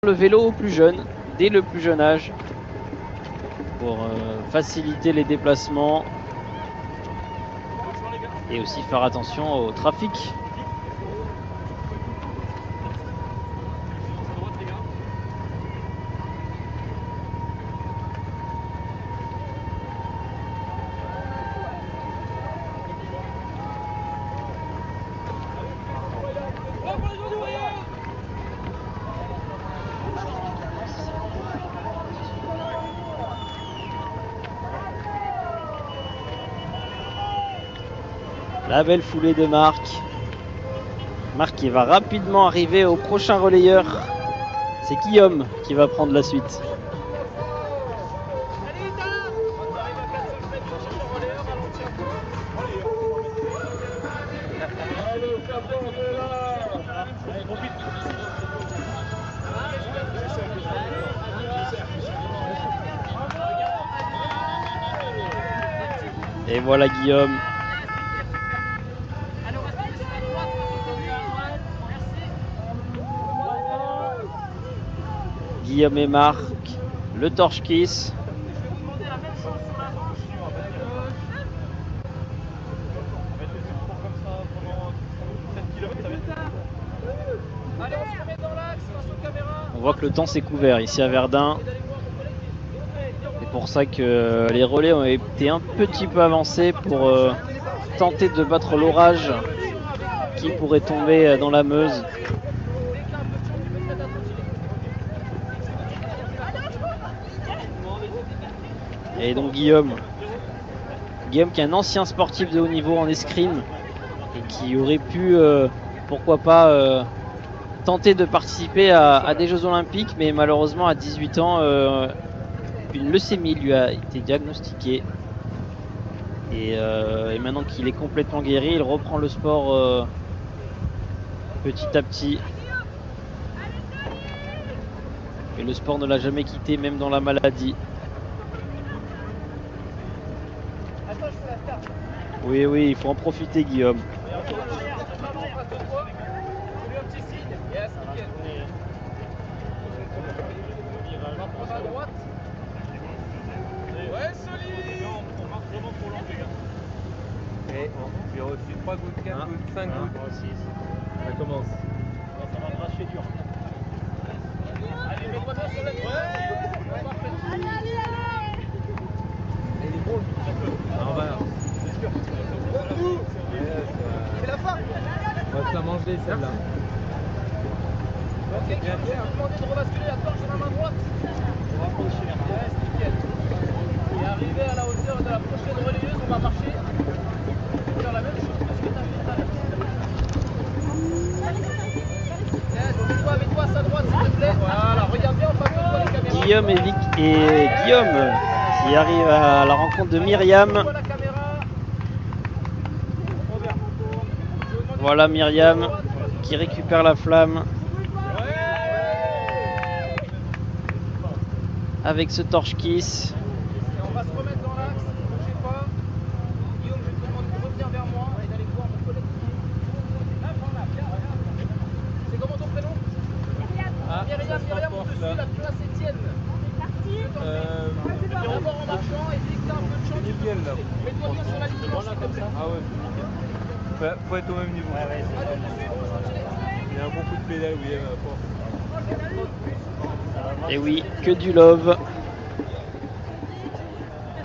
Le vélo aux plus jeunes, dès le plus jeune âge, pour faciliter les déplacements et aussi faire attention au trafic. La belle foulée de Marc. Marc qui va rapidement arriver au prochain relayeur. C'est Guillaume qui va prendre la suite. Et voilà Guillaume. Guillaume et Marc, le torche kiss. On voit que le temps s'est couvert ici à Verdun. C'est pour ça que les relais ont été un petit peu avancés pour tenter de battre l'orage qui pourrait tomber dans la Meuse. Et donc Guillaume qui est un ancien sportif de haut niveau en escrime et qui aurait pu, pourquoi pas, tenter de participer à des Jeux Olympiques, mais malheureusement à 18 ans, une leucémie lui a été diagnostiquée. Et maintenant qu'il est complètement guéri, il reprend le sport petit à petit. Et le sport ne l'a jamais quitté, même dans la maladie. Oui, oui, il faut en profiter, Guillaume. Et j'ai reçu 3 gouttes, 4 gouttes, 5 gouttes. Ça commence. Ça va cracher dur. Allez, mets-toi bien sur la ligne. Allez, allez, allez. Il est bon. On va. C'est sûr. C'est la fin. On va se la manger celle-là. Ok, je vais vous demander de rebasculer la torche dans la main droite. On va approcher vers là. Yes, nickel. Et arrivé à la hauteur de la prochaine relayeuse, on va marcher. Pour faire la même chose que ce que tu as fait tout à l'heure. Yes, mets-toi à sa droite s'il te plaît. Voilà, regarde bien en face de toi les caméras. Guillaume et Guillaume qui arrive à la rencontre de Myriam. Voilà Myriam qui récupère la flamme avec ce torche kiss. On va se remettre dans l'axe, ne bougez pas. Guillaume, je vais te demander de revenir vers moi et d'aller voir mon collègue. C'est comment ton prénom? Myriam, on te suit, la place est tienne. D'abord en marchant et dès que tu as un peu de chance, tu peux pousser. Mets-toi bien sur la ligne blanche, s'il te plaît. Ah ouais. Faut être au même niveau. Il y a un bon coup de pédale, oui. Et oui, que du love.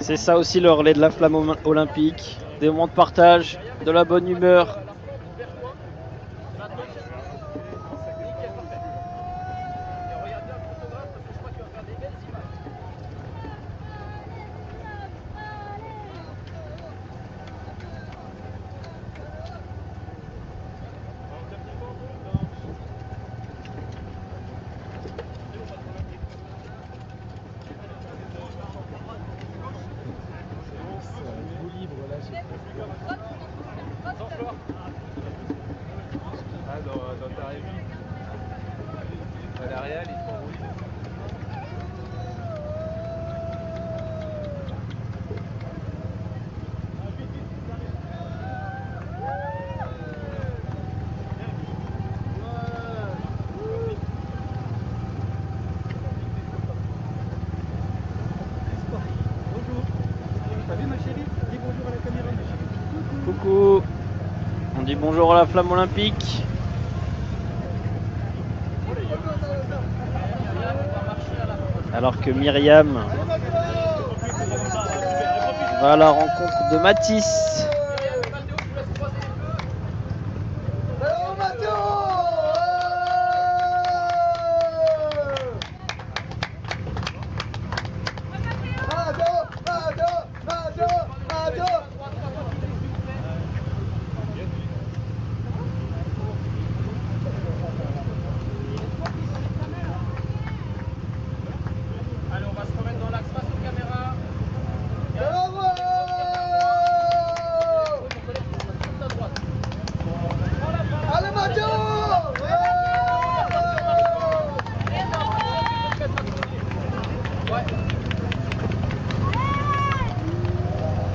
C'est ça aussi le relais de la flamme olympique. Des moments de partage, de la bonne humeur. dit bonjour à la flamme olympique. Alors que Myriam va à la rencontre de Mathis.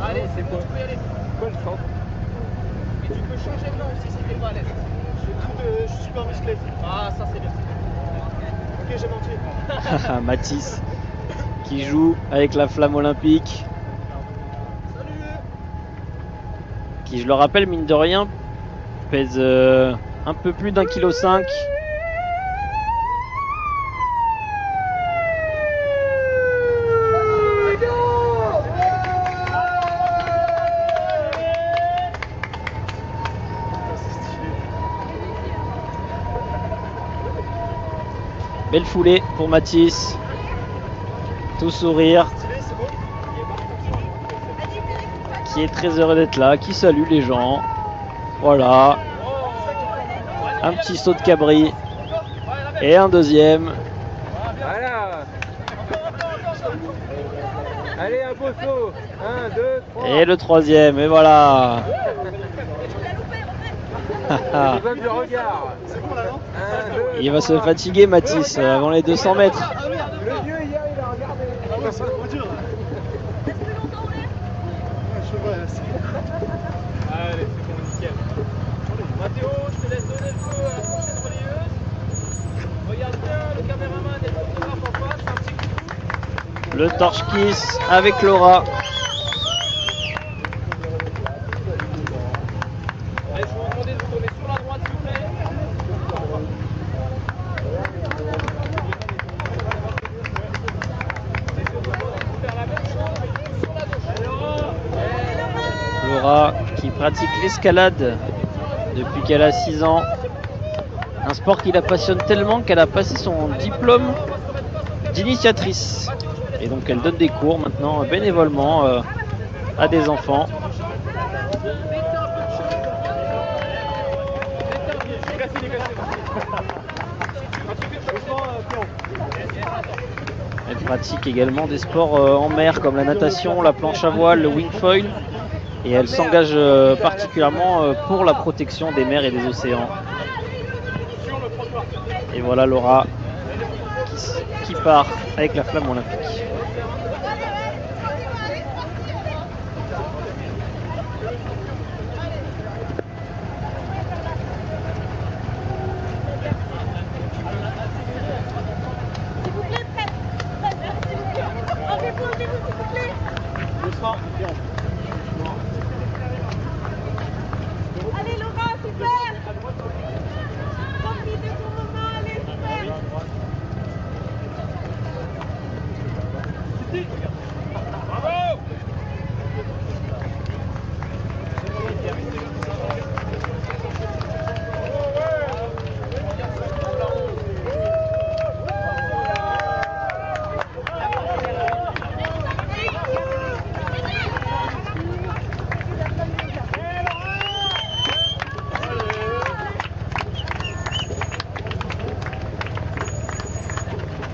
Allez, c'est bon. Quoi le centre? Et tu peux changer de main aussi si t'es pas à l'aise. Je suis super musclé. Ah, ça c'est bien. Ok, j'ai menti. Mathis qui joue avec la flamme olympique. Qui, je le rappelle, mine de rien, pèse un peu plus d'1,5 kg. Belle foulée pour Mathis. Tout sourire. Qui est très heureux d'être là, qui salue les gens. Voilà. Un petit saut de cabri. Et un deuxième. Voilà. Allez, un beau saut. 1, 2, 3. Et le troisième, et voilà. C'est comme du regard. C'est bon là, non? 1, 2, Il va se fatiguer, Mathis, avant les 200 mètres. Le vieux hier, il a regardé. Ah ouais, c'est trop dur. Ouais, je vois, c'est... Allez, c'est bon, nickel. Mathéo, je te laisse donner le feu à la prochaine relayeuse. Regarde bien le caméraman et le photographe en face, un petit coup. Le torche kiss avec Laura. Allez, je vais vous demander de vous tourner sur la droite, s'il vous plaît. Et je vous demande de faire la même chose, mais sur la gauche. Laura qui pratique l'escalade depuis qu'elle a 6 ans. Un sport qui la passionne tellement qu'elle a passé son diplôme d'initiatrice. Et donc elle donne des cours maintenant bénévolement à des enfants. Elle pratique également des sports en mer comme la natation, la planche à voile, le wingfoil. Et elle s'engage particulièrement pour la protection des mers et des océans. Et voilà Laura qui part avec la flamme olympique. S'il vous plaît, prête. Enlevez-vous, s'il vous plaît. Doucement, bien. Allez, Laura, super. Profitez de ton moment, allez, super. Bravo!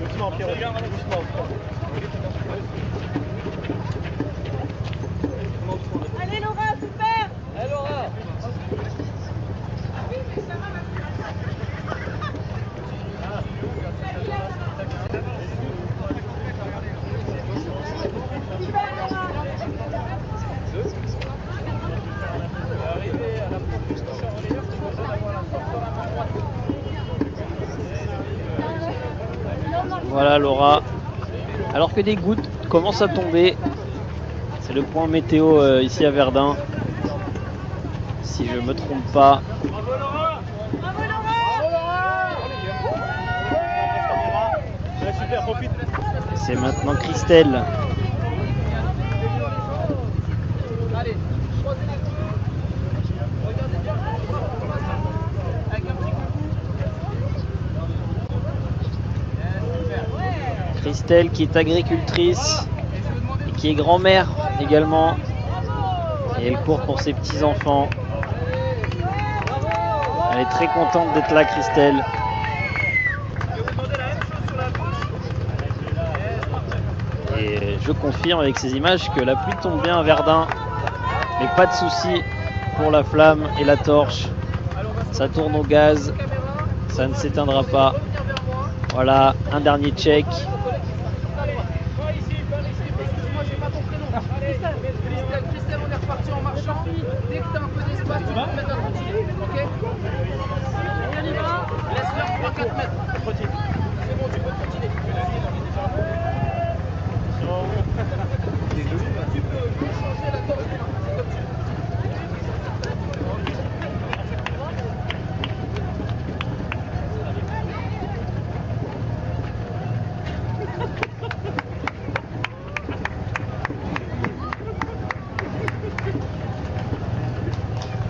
Doucement, Pierrot. Doucement. Allez, Laura, super. Allez, Laura! Super, Laura. Arrivé à la prochaine relayeur, tu peux avoir la force dans la main droite. Voilà Laura. Alors que des gouttes commencent à tomber. C'est le point météo ici à Verdun. si je me trompe pas. Bravo Laura. Super, profite. Et c'est maintenant Christelle. Allez, croisez les coudes. Regardez bien comment on va en face. Avec un petit coucou. Super. Christelle qui est agricultrice et qui est grand-mère également. Et elle court pour ses petits-enfants. Elle est très contente d'être là, Christelle. Je vais vous demander la même chose sur la gauche. Et je confirme avec ces images que la pluie tombe bien à Verdun. Mais pas de souci pour la flamme et la torche. Ça tourne au gaz. Ça ne s'éteindra pas. Voilà, un dernier check. Excuse-moi, j'ai pas ton prénom. Christelle, on est reparti en marchant. Dès que tu as un peu d'espace, tu peux te mettre à continuer. Ok? On y va. Laisse-leur 3-4 mètres. C'est bon, tu peux continuer. Tu peux changer la torche. C'est comme tu veux.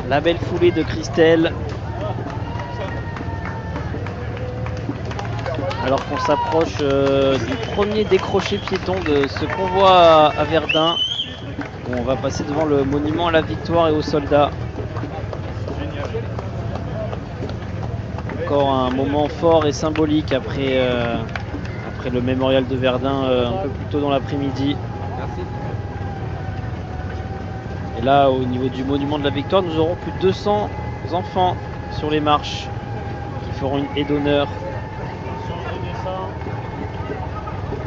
La belle foulée de Christelle. Alors qu'on s'approche du premier décroché piéton de ce convoi à Verdun, où on va passer devant le monument à la victoire et aux soldats. Encore un moment fort et symbolique après le mémorial de Verdun un peu plus tôt dans l'après-midi. Merci. Et là, au niveau du monument de la victoire, nous aurons plus de 200 enfants sur les marches qui feront une haie d'honneur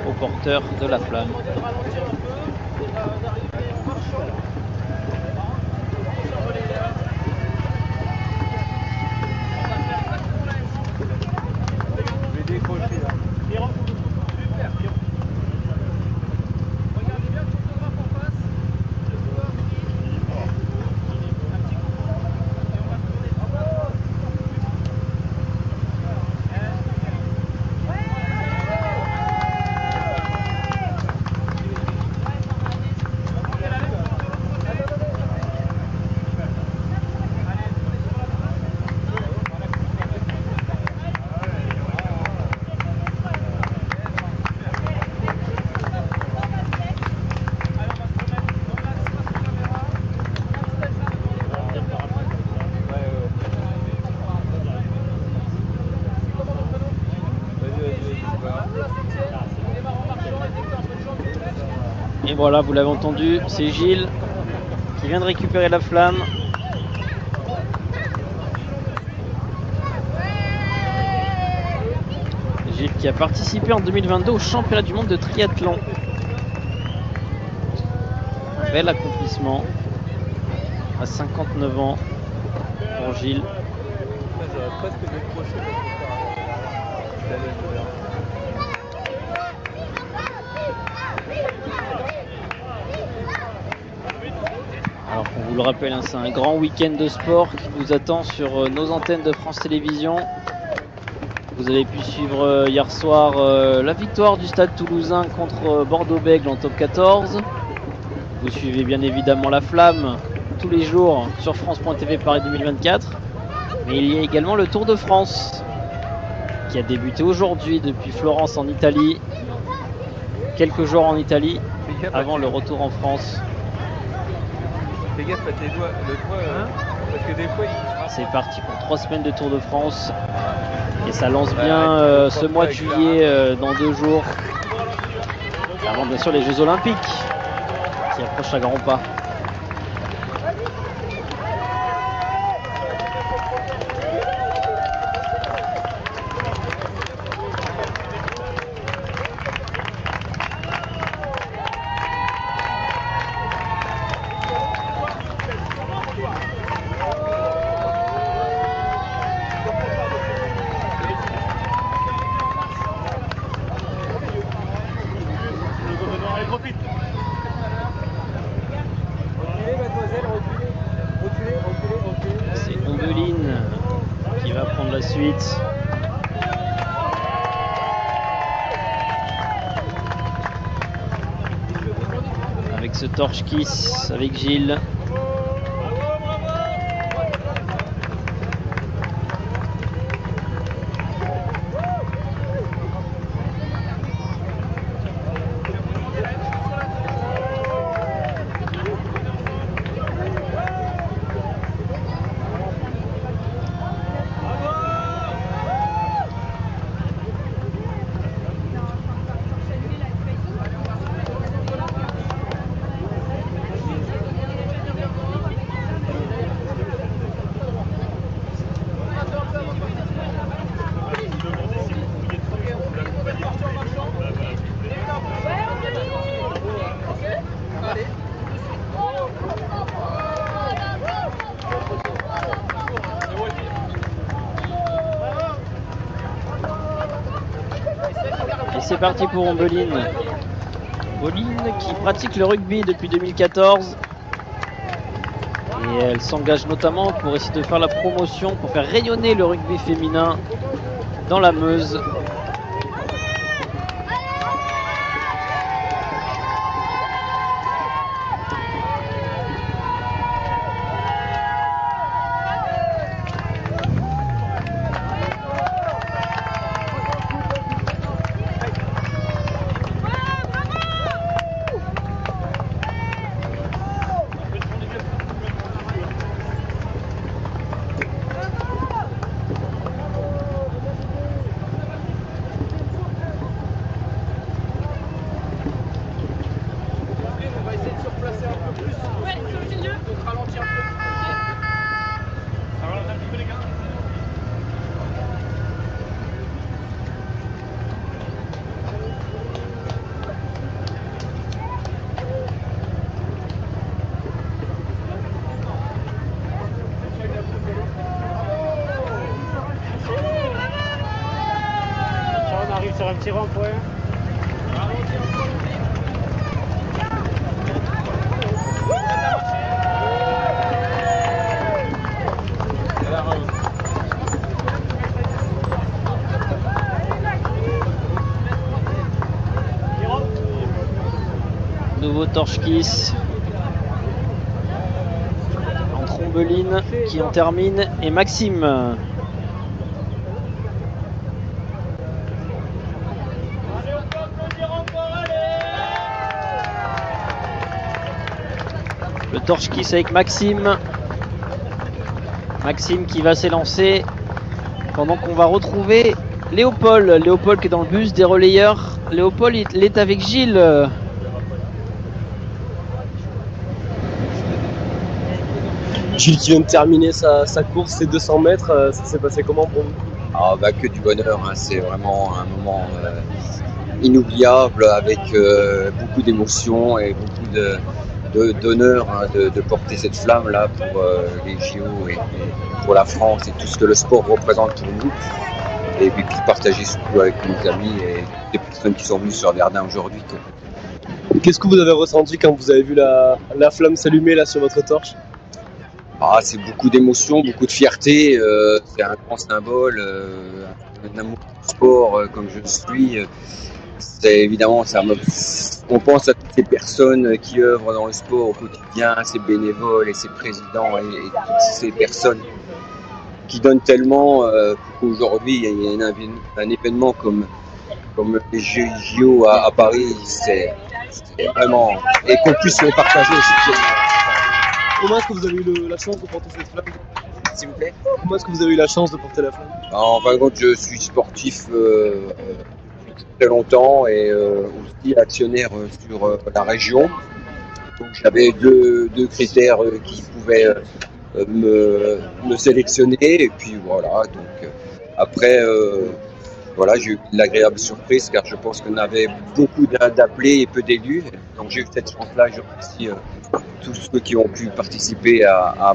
aux porteurs de la flamme. On va demander de ralentir un peu, d'arriver en marchant. Survoler là. On va faire exactement la même chose. Je vais décrocher là. Super. Regardez bien le photographe en face. Le joueur. Un petit coup. Et on va se tourner. Et voilà, vous l'avez entendu, c'est Gilles qui vient de récupérer la flamme. Gilles qui a participé en 2022 au championnat du monde de triathlon. Un bel accomplissement à 59 ans pour Gilles. J'aurais presque décroché parce que ça allait bien. Alors qu'on vous le rappelle, c'est un grand week-end de sport qui vous attend sur nos antennes de France Télévisions. Vous avez pu suivre hier soir la victoire du Stade Toulousain contre Bordeaux-Bègles en top 14. Vous suivez bien évidemment la flamme tous les jours sur France.tv Paris 2024. Mais il y a également le Tour de France qui a débuté aujourd'hui depuis Florence en Italie. Quelques jours en Italie avant le retour en France. Fais gaffe à tes doigts, le doigt, parce que des fois il... C'est parti pour 3 semaines de Tour de France. Et ça lance bien ce mois de juillet dans 2 jours. Avant bien sûr les Jeux Olympiques qui approchent à grands pas. ce torche kiss avec Gilles. Et c'est parti pour Ombeline. Ombeline qui pratique le rugby depuis 2014. Et elle s'engage notamment pour essayer de faire la promotion, pour faire rayonner le rugby féminin dans la Meuse. On va essayer de se replacer un peu plus. Ouais, sur le milieu. Donc ralentir un peu. Ça ralentit un petit peu les gars. On arrive sur un petit rond-point. Nouveau torche kiss entre Ombeline qui en termine et Maxime. Le torche kiss avec Maxime. Maxime qui va s'élancer pendant qu'on va retrouver Léopold. Léopold qui est dans le bus des relayeurs. Léopold, il est avec Gilles. Gilles qui vient de terminer sa course, ses 200 mètres, ça s'est passé comment pour vous? Ah bah que du bonheur, hein. C'est vraiment un moment inoubliable avec beaucoup d'émotions et beaucoup d'honneur, hein, de porter cette flamme là pour les JO et pour la France et tout ce que le sport représente pour nous. Et puis partager surtout avec nos amis et les personnes qui sont venues sur Verdun aujourd'hui. Qu'est-ce que vous avez ressenti quand vous avez vu la flamme s'allumer là sur votre torche? Ah, c'est beaucoup d'émotions, beaucoup de fierté, c'est un grand symbole, un amour du sport comme je le suis. C'est évidemment, on pense à toutes ces personnes qui œuvrent dans le sport au quotidien, ces bénévoles et ces présidents et toutes ces personnes qui donnent tellement pour qu'aujourd'hui il y ait un événement comme les JO à Paris, c'est vraiment, et qu'on puisse le partager aussi. Comment est-ce que vous avez eu la chance de porter cette flamme? S'il vous plaît. Comment est-ce que vous avez eu la chance de porter la flamme? En fin de compte, je suis sportif depuis très longtemps et aussi actionnaire sur la région. Donc j'avais deux critères qui pouvaient me sélectionner. Et puis voilà, donc après, voilà, j'ai eu l'agréable surprise car je pense qu'on avait beaucoup d'appelés et peu d'élus. Donc j'ai eu cette chance-là. Je remercie tous ceux qui ont pu participer à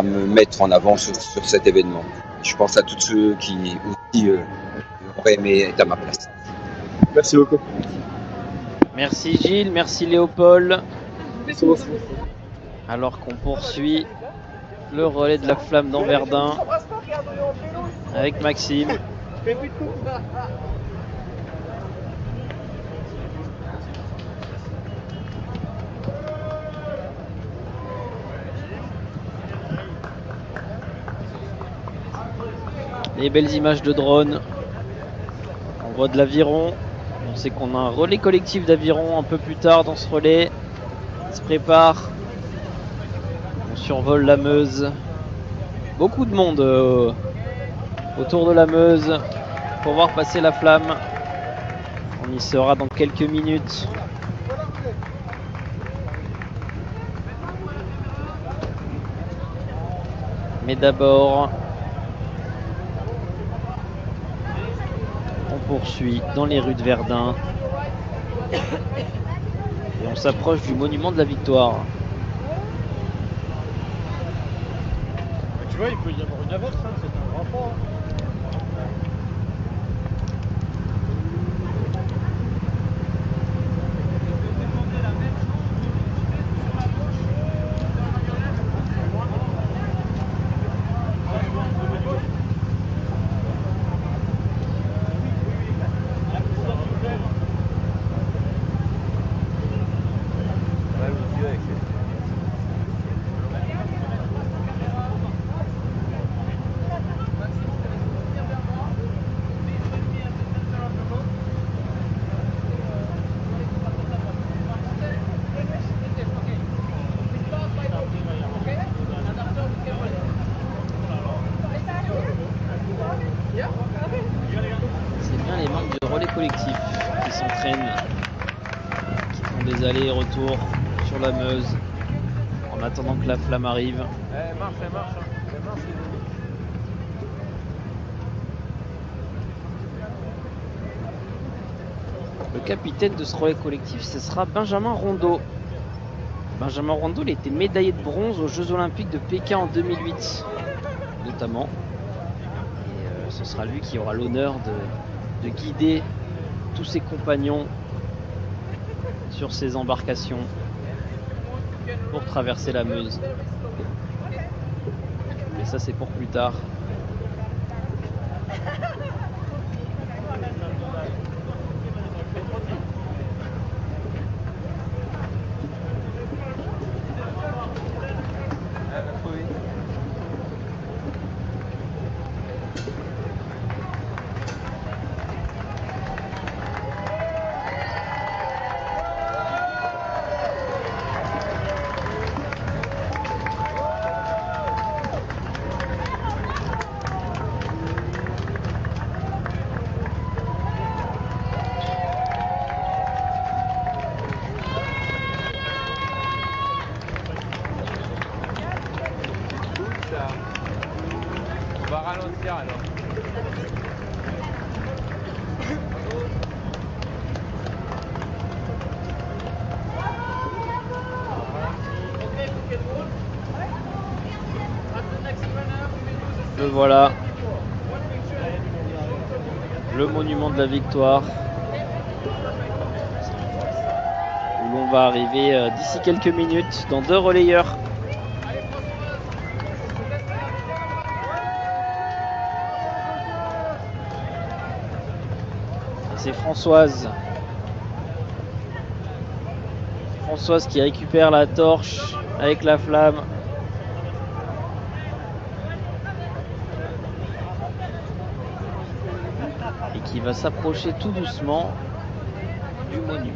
me mettre en avant sur cet événement. Je pense à tous ceux qui aussi auraient aimé être à ma place. Merci beaucoup. Merci Gilles, merci Léopold. Merci beaucoup. Alors qu'on poursuit le relais de la flamme dans Verdun avec Maxime. Les belles images de drone. On voit de l'aviron. On sait qu'on a un relais collectif d'aviron un peu plus tard dans ce relais. Il se prépare. On survole la Meuse. Beaucoup de monde autour de la Meuse pour voir passer la flamme. On y sera dans quelques minutes. Mais d'abord, on poursuit dans les rues de Verdun. Et on s'approche du monument de la Victoire. Tu vois, il peut y avoir une averse, hein, c'est un grand port. C'est bien les membres du relais collectif qui s'entraînent, qui font des allers et retours sur la Meuse en attendant que la flamme arrive. Elle marche, elle marche. Hein. Elle marche, les amis. Le capitaine de ce relais collectif, ce sera Benjamin Rondeau. Benjamin Rondeau, il a été médaillé de bronze aux Jeux Olympiques de Pékin en 2008, notamment. Et ce sera lui qui aura l'honneur de guider tous ses compagnons sur ces embarcations pour traverser la Meuse. Mais ça, c'est pour plus tard. On va ralentir alors. Le voilà. Le monument de la Victoire. Où l'on va arriver d'ici quelques minutes dans 2 relayeurs. C'est Françoise. Françoise qui récupère la torche avec la flamme. Et qui va s'approcher tout doucement du monument.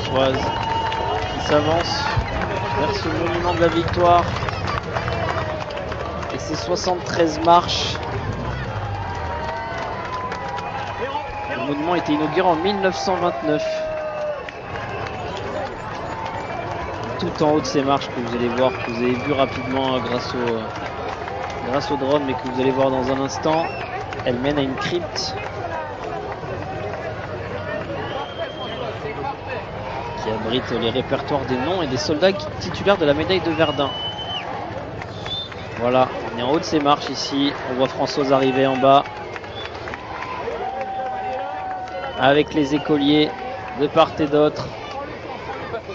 Françoise qui s'avance vers ce monument de la victoire et ses 73 marches. Le monument a été inauguré en 1929. Tout en haut de ces marches que vous allez voir, que vous avez vu rapidement grâce au drone, mais que vous allez voir dans un instant, elle mène à une crypte qui abrite les répertoires des noms et des soldats titulaires de la médaille de Verdun. Voilà, on est en haut de ces marches ici, on voit Françoise arriver en bas avec les écoliers de part et d'autre.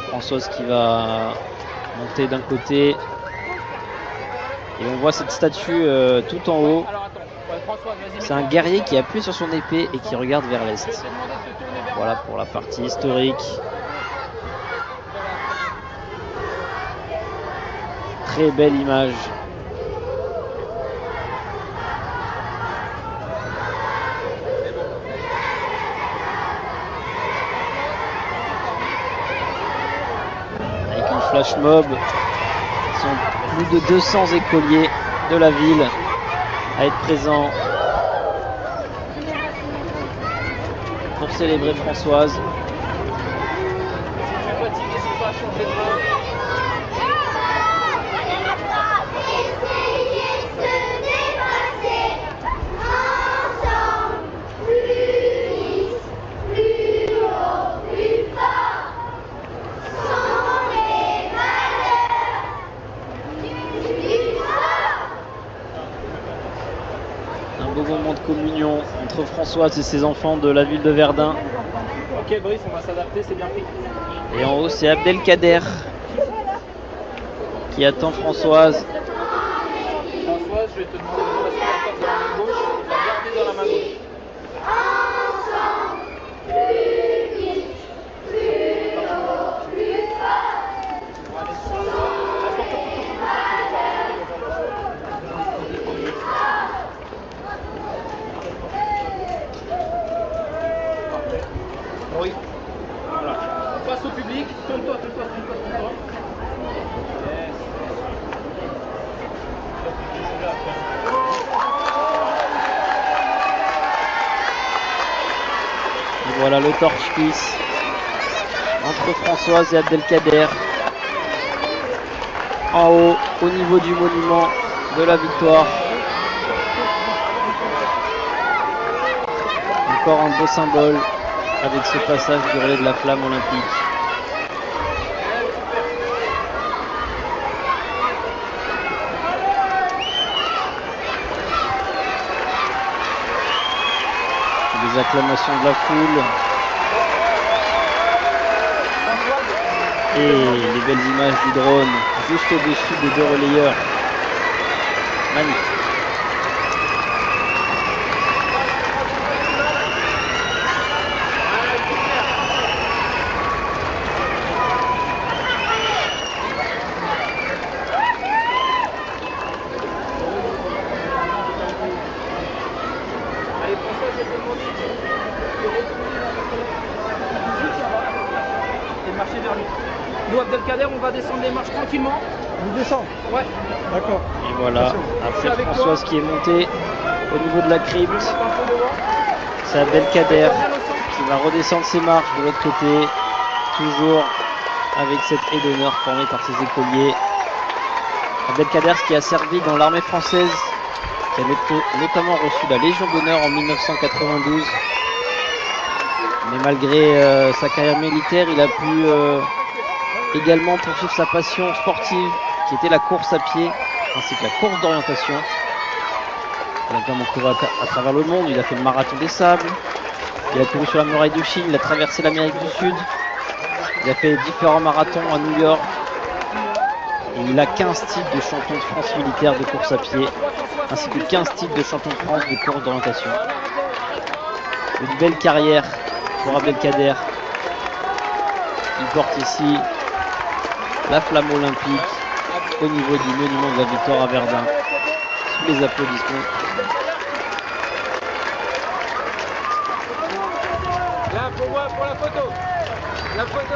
Françoise qui va monter d'un côté et on voit cette statue tout en haut. C'est un guerrier qui appuie sur son épée et qui regarde vers l'est. Voilà pour la partie historique. Très belle image. Avec une flash mob, ils sont plus de 200 écoliers de la ville à être présents pour célébrer Françoise. Moment de communion entre Françoise et ses enfants de la ville de Verdun. Ok Brice, on va s'adapter, c'est bien pris. Et en haut c'est Abdelkader qui attend Françoise. Françoise, je vais te demander de rester encore dans la main gauche et de la garder dans la main gauche. Oui. Voilà. Face au public, tourne-toi. Yes. Et voilà le torche-kiss entre Françoise et Abdelkader. En haut, au niveau du monument de la victoire. Encore un beau symbole avec ce passage du relais de la flamme olympique. Les acclamations de la foule. Et les belles images du drone juste au-dessus des deux relayeurs. Magnifique. Nous, Abdelkader, on va descendre les marches tranquillement. Vous descendez? Ouais. D'accord. Et voilà, après Françoise qui est montée au niveau de la crypte, c'est Abdelkader qui va redescendre ses marches de l'autre côté, toujours avec cette haie d'honneur formée par ses écoliers. Abdelkader qui a servi dans l'armée française, qui a notamment reçu la Légion d'honneur en 1992 Mais malgré sa carrière militaire, il a pu également poursuivre sa passion sportive qui était la course à pied ainsi que la course d'orientation. Il a notamment couru à travers le monde, il a fait le marathon des sables, il a couru sur la muraille de Chine, il a traversé l'Amérique du Sud, il a fait différents marathons à New York. Et il a 15 titres de champion de France militaire de course à pied, ainsi que 15 titres de champion de France de course d'orientation. Une belle carrière pour Abdelkader. Il porte ici la flamme olympique au niveau du monument de la victoire à Verdun, sous les applaudissements. Là, pour moi, pour la photo. La photo.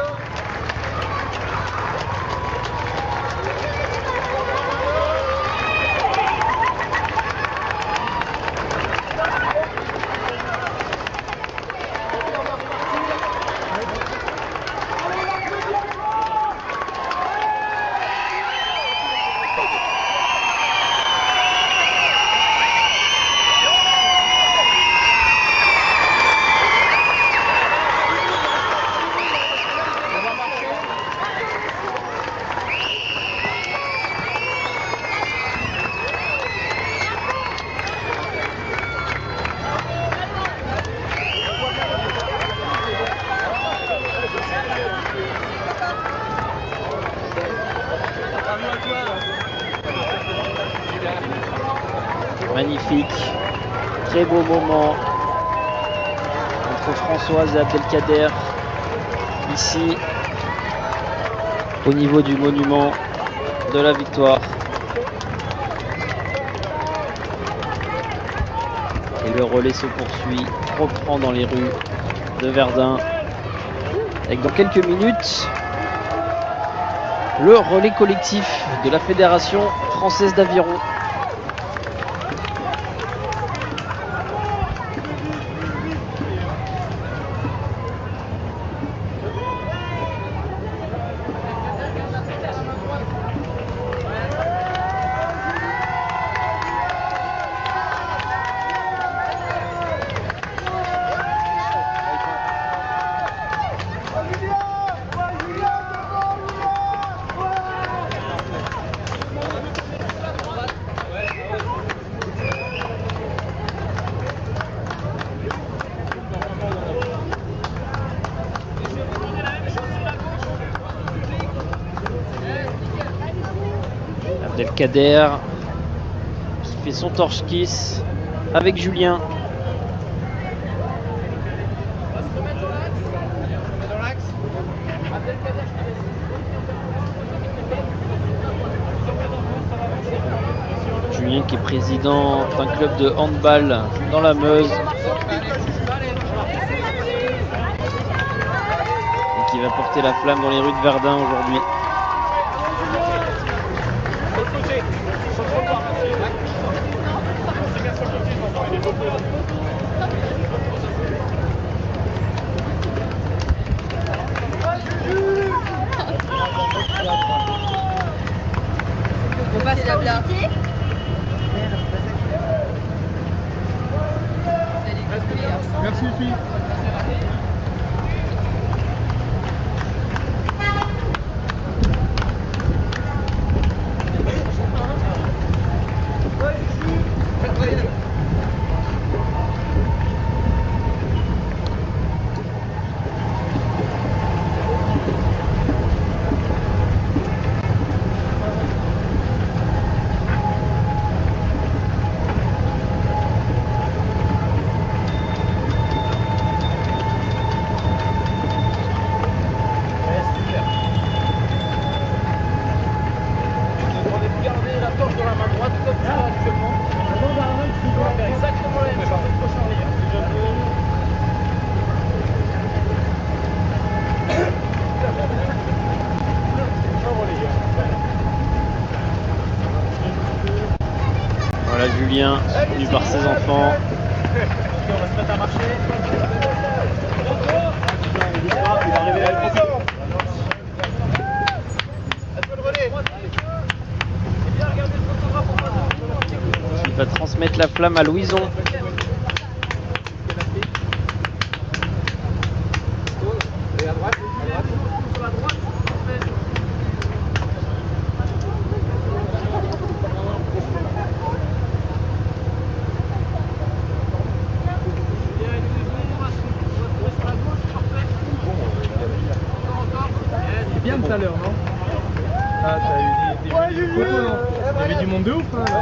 Magnifique, très beau moment entre Françoise et Abdelkader, ici au niveau du monument de la victoire. Et le relais se poursuit, reprend dans les rues de Verdun, avec dans quelques minutes le relais collectif de la Fédération française d'aviron. Abdelkader qui fait son torche kiss avec Julien. Julien qui est président d'un club de handball dans la Meuse et qui va porter la flamme dans les rues de Verdun aujourd'hui. On passe la blague. Merci les filles. Voilà Julien, soutenu par ses enfants. On va se mettre à marcher. Il va transmettre la flamme à Louison. tout à l'heure, non? Ah, t'as eu des photos, non? Il y avait du monde de ouf, hein, là.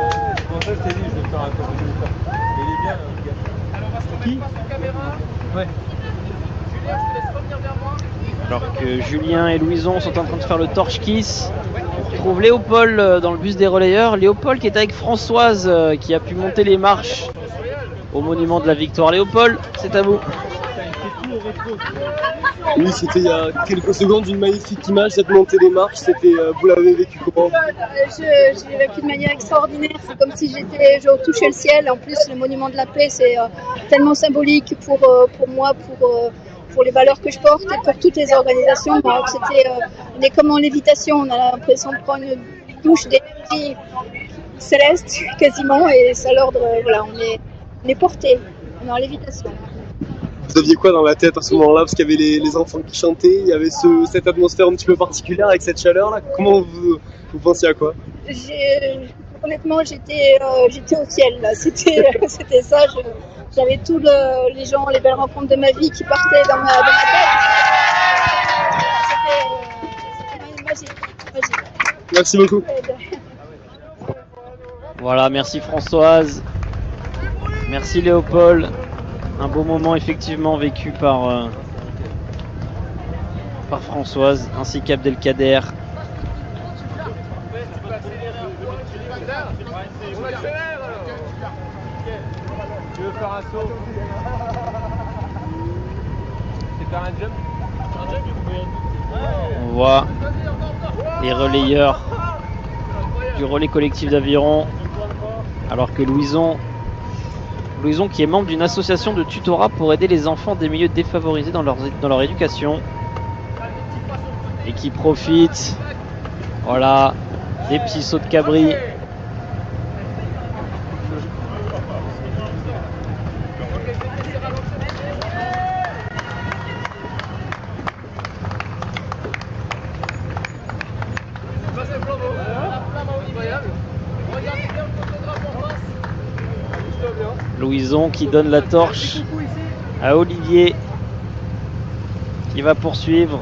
Bon, ça, je t'ai dit, je vais faire un tour de ouf. Il est bien, le gars. Alors, on va se remettre face en caméra. Ouais. Julien, je te laisse revenir vers moi. Alors que Julien et Louison sont en train de faire le torche kiss. On retrouve Léopold dans le bus des relayeurs. Léopold qui est avec Françoise qui a pu monter les marches au monument de la victoire. Léopold, c'est à vous. Oui, c'était il y a quelques secondes une magnifique image, cette montée des marches. C'était, vous l'avez vécu comment? J'ai vécu de manière extraordinaire. C'est comme si je touchais le ciel. En plus, le monument de la paix, c'est tellement symbolique pour moi, pour les valeurs que je porte et pour toutes les organisations. Alors, on est comme en lévitation. On a l'impression de prendre une douche d'énergie céleste quasiment. Et c'est à l'ordre. Voilà, on est porté. On est en lévitation. Vous aviez quoi dans la tête à ce moment-là? Parce qu'il y avait les enfants qui chantaient, il y avait cette atmosphère un petit peu particulière avec cette chaleur-là. Comment vous pensiez à quoi? Honnêtement, j'étais au ciel. Là. C'était ça. J'avais tous les gens, les belles rencontres de ma vie qui partaient dans ma tête. C'était magique. Merci beaucoup. Voilà, merci Françoise. Merci Léopold. Un beau moment effectivement vécu par Françoise ainsi qu'Abdelkader. On accélère alors. Tu veux faire un saut? C'est faire un jump? On voit les relayeurs du relais collectif d'aviron, alors que Louison qui est membre d'une association de tutorat pour aider les enfants des milieux défavorisés dans leur éducation et qui profite, voilà, des petits sauts de cabri. Louison qui donne la torche à Olivier qui va poursuivre.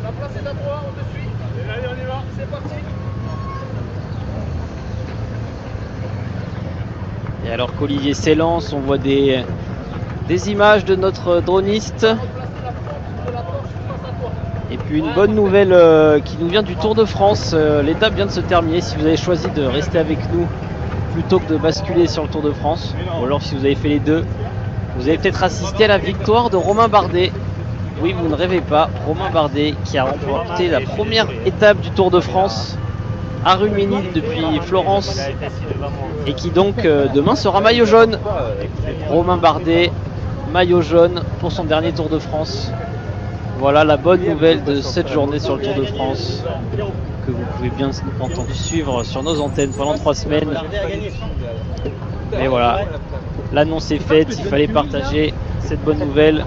La place est à toi, on te suit. Allez, on y va. C'est parti. Et alors qu'Olivier s'élance, on voit des images de notre droniste. Et puis une bonne nouvelle qui nous vient du Tour de France. L'étape vient de se terminer. Si vous avez choisi de rester avec nous plutôt que de basculer sur le Tour de France, ou alors si vous avez fait les deux, vous avez peut-être assisté à la victoire de Romain Bardet. Oui, vous ne rêvez pas, Romain Bardet qui a remporté la première étape du Tour de France à Rumilly depuis Florence et qui donc demain sera maillot jaune. Romain Bardet, maillot jaune pour son dernier Tour de France. Voilà la bonne nouvelle de cette journée sur le Tour de France que vous pouvez bien entendu suivre sur nos antennes pendant 3 semaines. Mais voilà, l'annonce est faite, il fallait partager cette bonne nouvelle.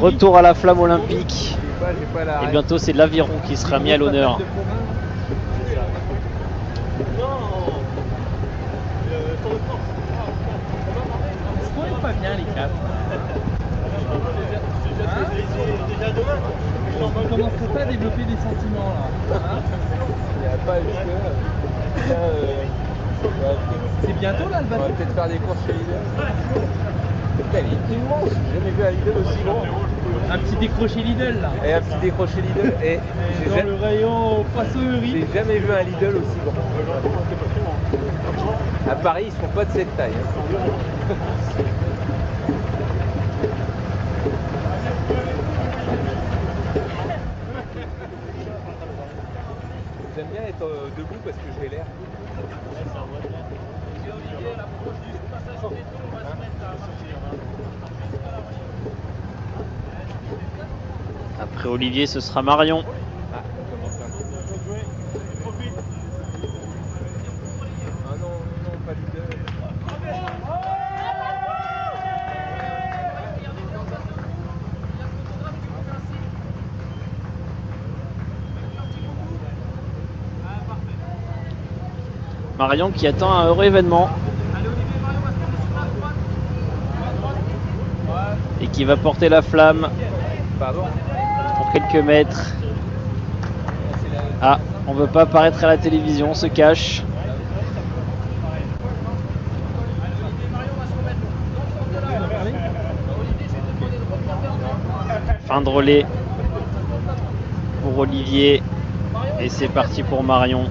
Retour à la flamme olympique. Et bientôt c'est l'aviron qui sera mis à l'honneur. Pas bien les quatre. On commencerait pas à développer des sentiments là. Il n'y a pas c'est bientôt là le bateau. On va peut-être faire des courses chez Lidl. Il est immense, j'ai jamais vu un Lidl aussi grand. Un petit décroché Lidl là. Et un petit décroché Lidl. Et dans le rayon poissonnerie. J'ai jamais vu un Lidl aussi grand. À Paris, ils sont pas de cette taille. J'aime bien être debout parce que j'ai l'air. Après Olivier, ce sera Marion. Ah, non, pas leader. Marion qui attend un heureux événement. Et qui va porter la flamme Pardon. pour quelques mètres. Ah, on veut pas apparaître à la télévision, on se cache. Fin de relais pour Olivier. Et c'est parti pour Marion.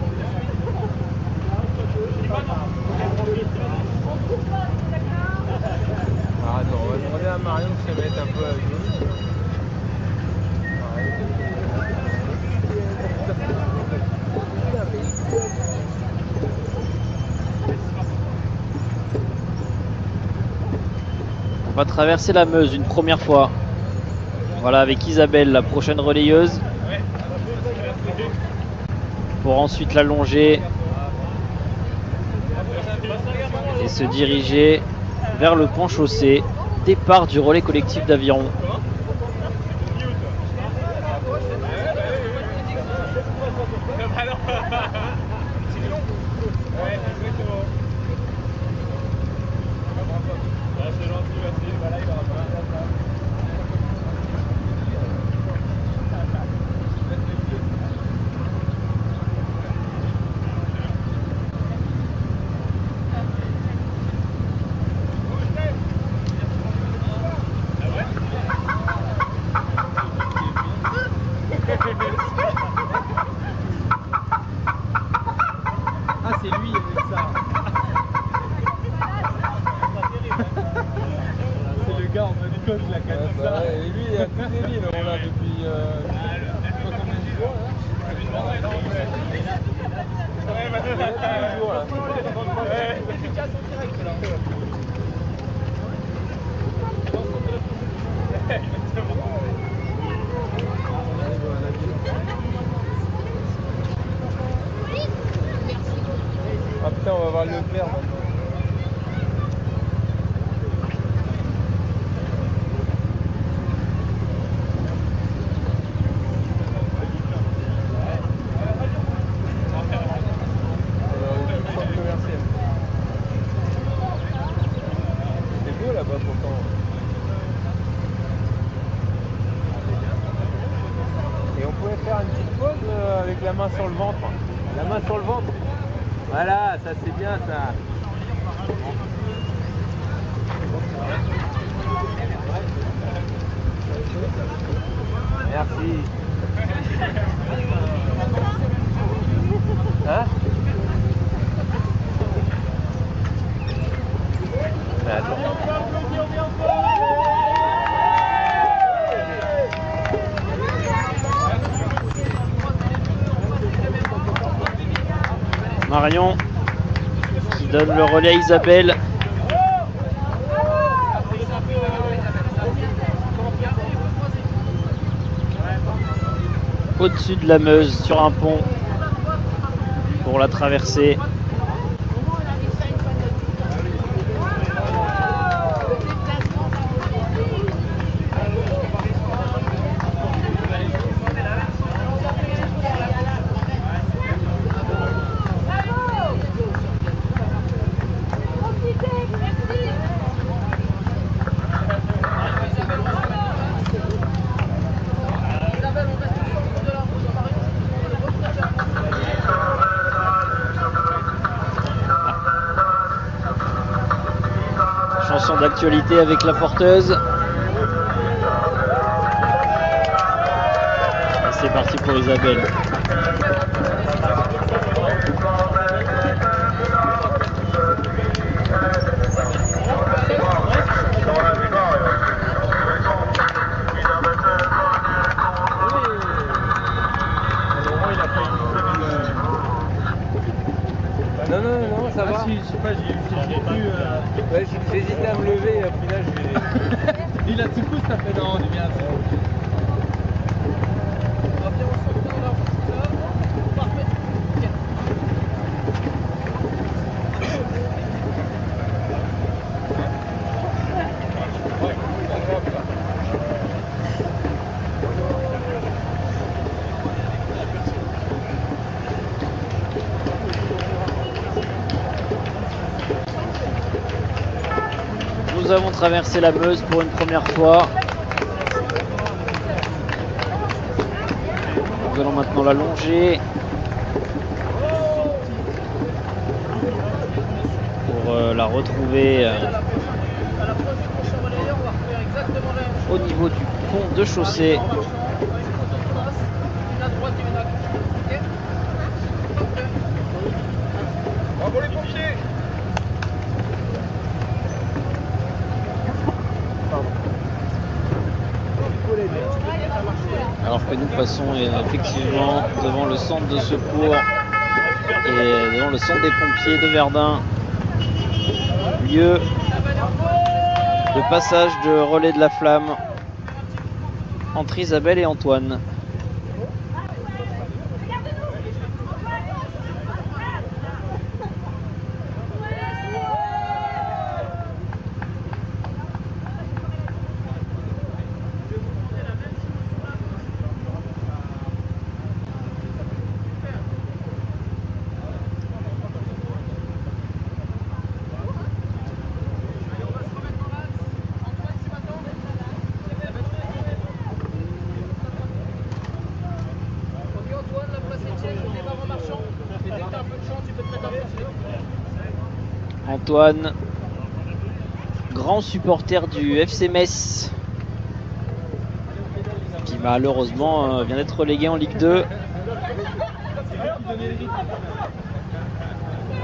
Ah, attends, on va demander à Marion de se mettre un peu avec nous. On va traverser la Meuse une première fois. Voilà, avec Isabelle, la prochaine relayeuse. Pour ensuite la longer et se diriger vers le pont chaussée. Départ du relais collectif d'Aviron. Ah, c'est lui avec ça. C'est le gars en mode coach là qui a dit ça. Et lui, il a tout délit, on l'a depuis je sais pas combien de jours là. Il est là tous les jours là. Ah putain, on va voir le père maintenant. Centre commercial. C'est beau là-bas pourtant. Et on pouvait faire une petite pause avec la main sur le ventre. La main sur le ventre. Voilà, ça c'est bien ça. Merci. Hein? Attends. Marion qui donne le relais à Isabelle. Au-dessus de la Meuse sur un pont pour la traverser. Chanson d'actualité avec la porteuse. Et c'est parti pour Isabelle. Non, Non, non, non, ça va. Si, je sais pas, j'ai vu. Ouais, j'hésitais à me lever et puis là, j'ai. Il a tout coup, ça fait non, on est bien. On va bien au centre dans la route là. Parfait. Nickel. Nous avons traversé la Meuse pour une première fois. Nous allons maintenant la longer pour la retrouver au niveau du pont de chaussée. Bravo les pompiers. Alors que nous passons effectivement devant le centre de secours et devant le centre des pompiers de Verdun, lieu de passage de relais de la flamme entre Isabelle et Antoine. Antoine, grand supporter du FC Metz, qui malheureusement vient d'être relégué en Ligue 2.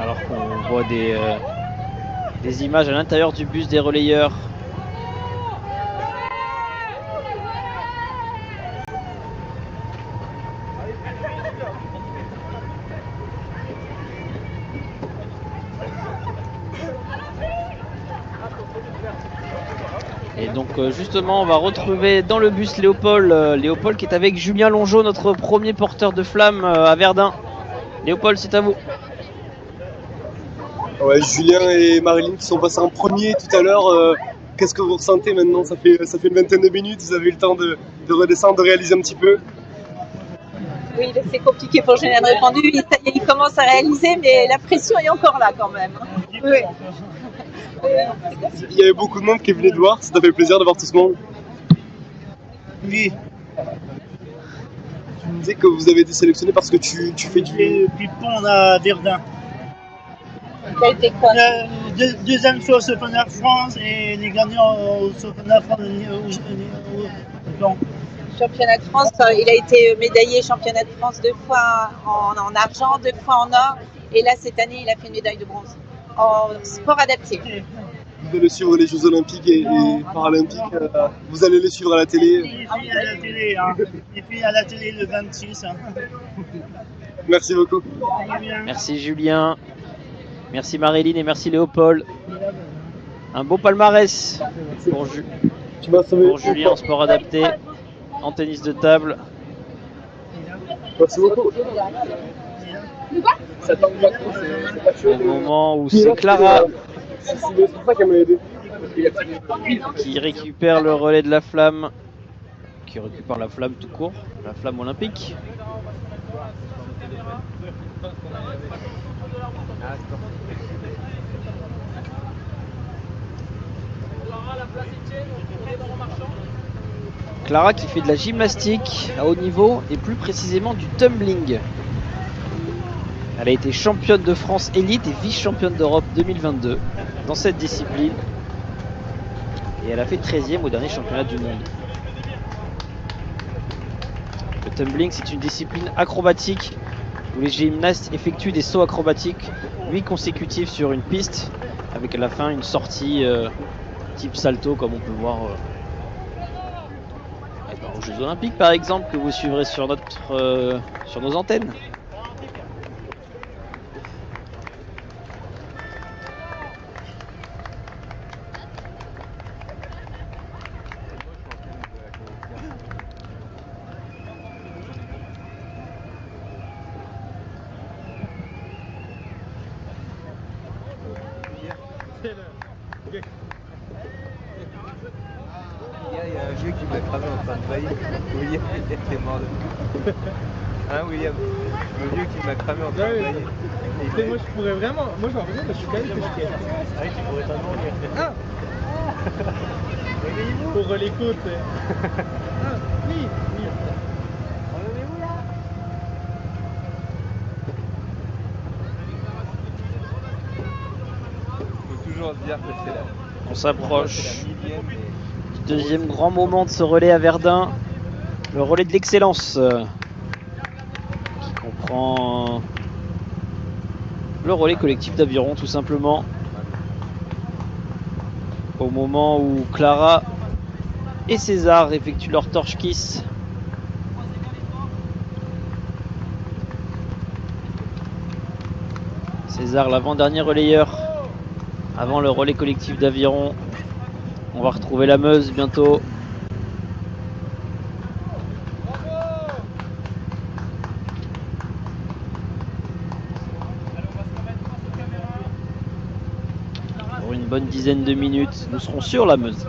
Alors qu'on voit des images à l'intérieur du bus des relayeurs. Et donc justement on va retrouver dans le bus Léopold, Léopold qui est avec Julien Longeau, notre premier porteur de flamme à Verdun. Léopold, c'est à vous. Ouais, Julien et Marilyn qui sont passés en premier tout à l'heure. Qu'est-ce que vous ressentez maintenant? Ça fait une vingtaine de minutes, vous avez eu le temps de redescendre, de réaliser un petit peu. Oui, c'est compliqué pour Julien Répandu. Il commence à réaliser, mais la pression est encore là quand même. Oui. Il y avait beaucoup de monde qui venait de voir, ça t'a fait plaisir de voir tout ce monde? Oui. Tu me disais que vous avez été sélectionné parce que tu fais du pont à Verdun. Ça a été quoi? Deuxième fois au championnat de France et les gagnants au championnat de France. Championnat de France, il a été médaillé championnat de France 2 fois en argent, 2 fois en or. Et là, cette année, il a fait une médaille de bronze en sport adapté. Vous allez suivre les Jeux Olympiques et Paralympiques. Vous allez les suivre à la télé. Et puis à la télé, hein. Et puis à la télé le 26. Hein. Merci beaucoup. Merci Julien. Merci Marilyn et merci Léopold. Un beau palmarès pour, pour Julien en sport adapté, en tennis de table. Merci beaucoup. Au moment où c'est Clara qui récupère le relais de la flamme, qui récupère la flamme tout court, la flamme olympique. Clara qui fait de la gymnastique à haut niveau et plus précisément du tumbling. Elle a été championne de France élite et vice-championne d'Europe 2022 dans cette discipline. Et elle a fait 13e au dernier championnat du monde. Le tumbling, c'est une discipline acrobatique où les gymnastes effectuent des sauts acrobatiques 8 consécutifs sur une piste avec à la fin une sortie type salto comme on peut voir aux Jeux Olympiques par exemple, que vous suivrez sur nos antennes. Il y a un vieux qui m'a cramé en train de bailler. William, il était mort de... Hein, William? Le vieux qui m'a cramé en train de bailler. Moi, je pourrais vraiment... Moi, j'en reviens, je suis quand même que je kiffe. Ah oui, tu pourrais t'en Ah. Pour les côtes. Ah, oui, oui. Relevez-vous là. Faut toujours se dire que c'est la... On s'approche c'est la millième, mais... du deuxième grand moment de ce relais à Verdun. Le relais de l'excellence qui comprend le relais collectif d'aviron tout simplement. Au moment où Clara et César effectuent leur torche kiss. César, l'avant-dernier relayeur avant le relais collectif d'aviron. On va retrouver la Meuse bientôt. Pour une bonne dizaine de minutes, nous serons sur la Meuse.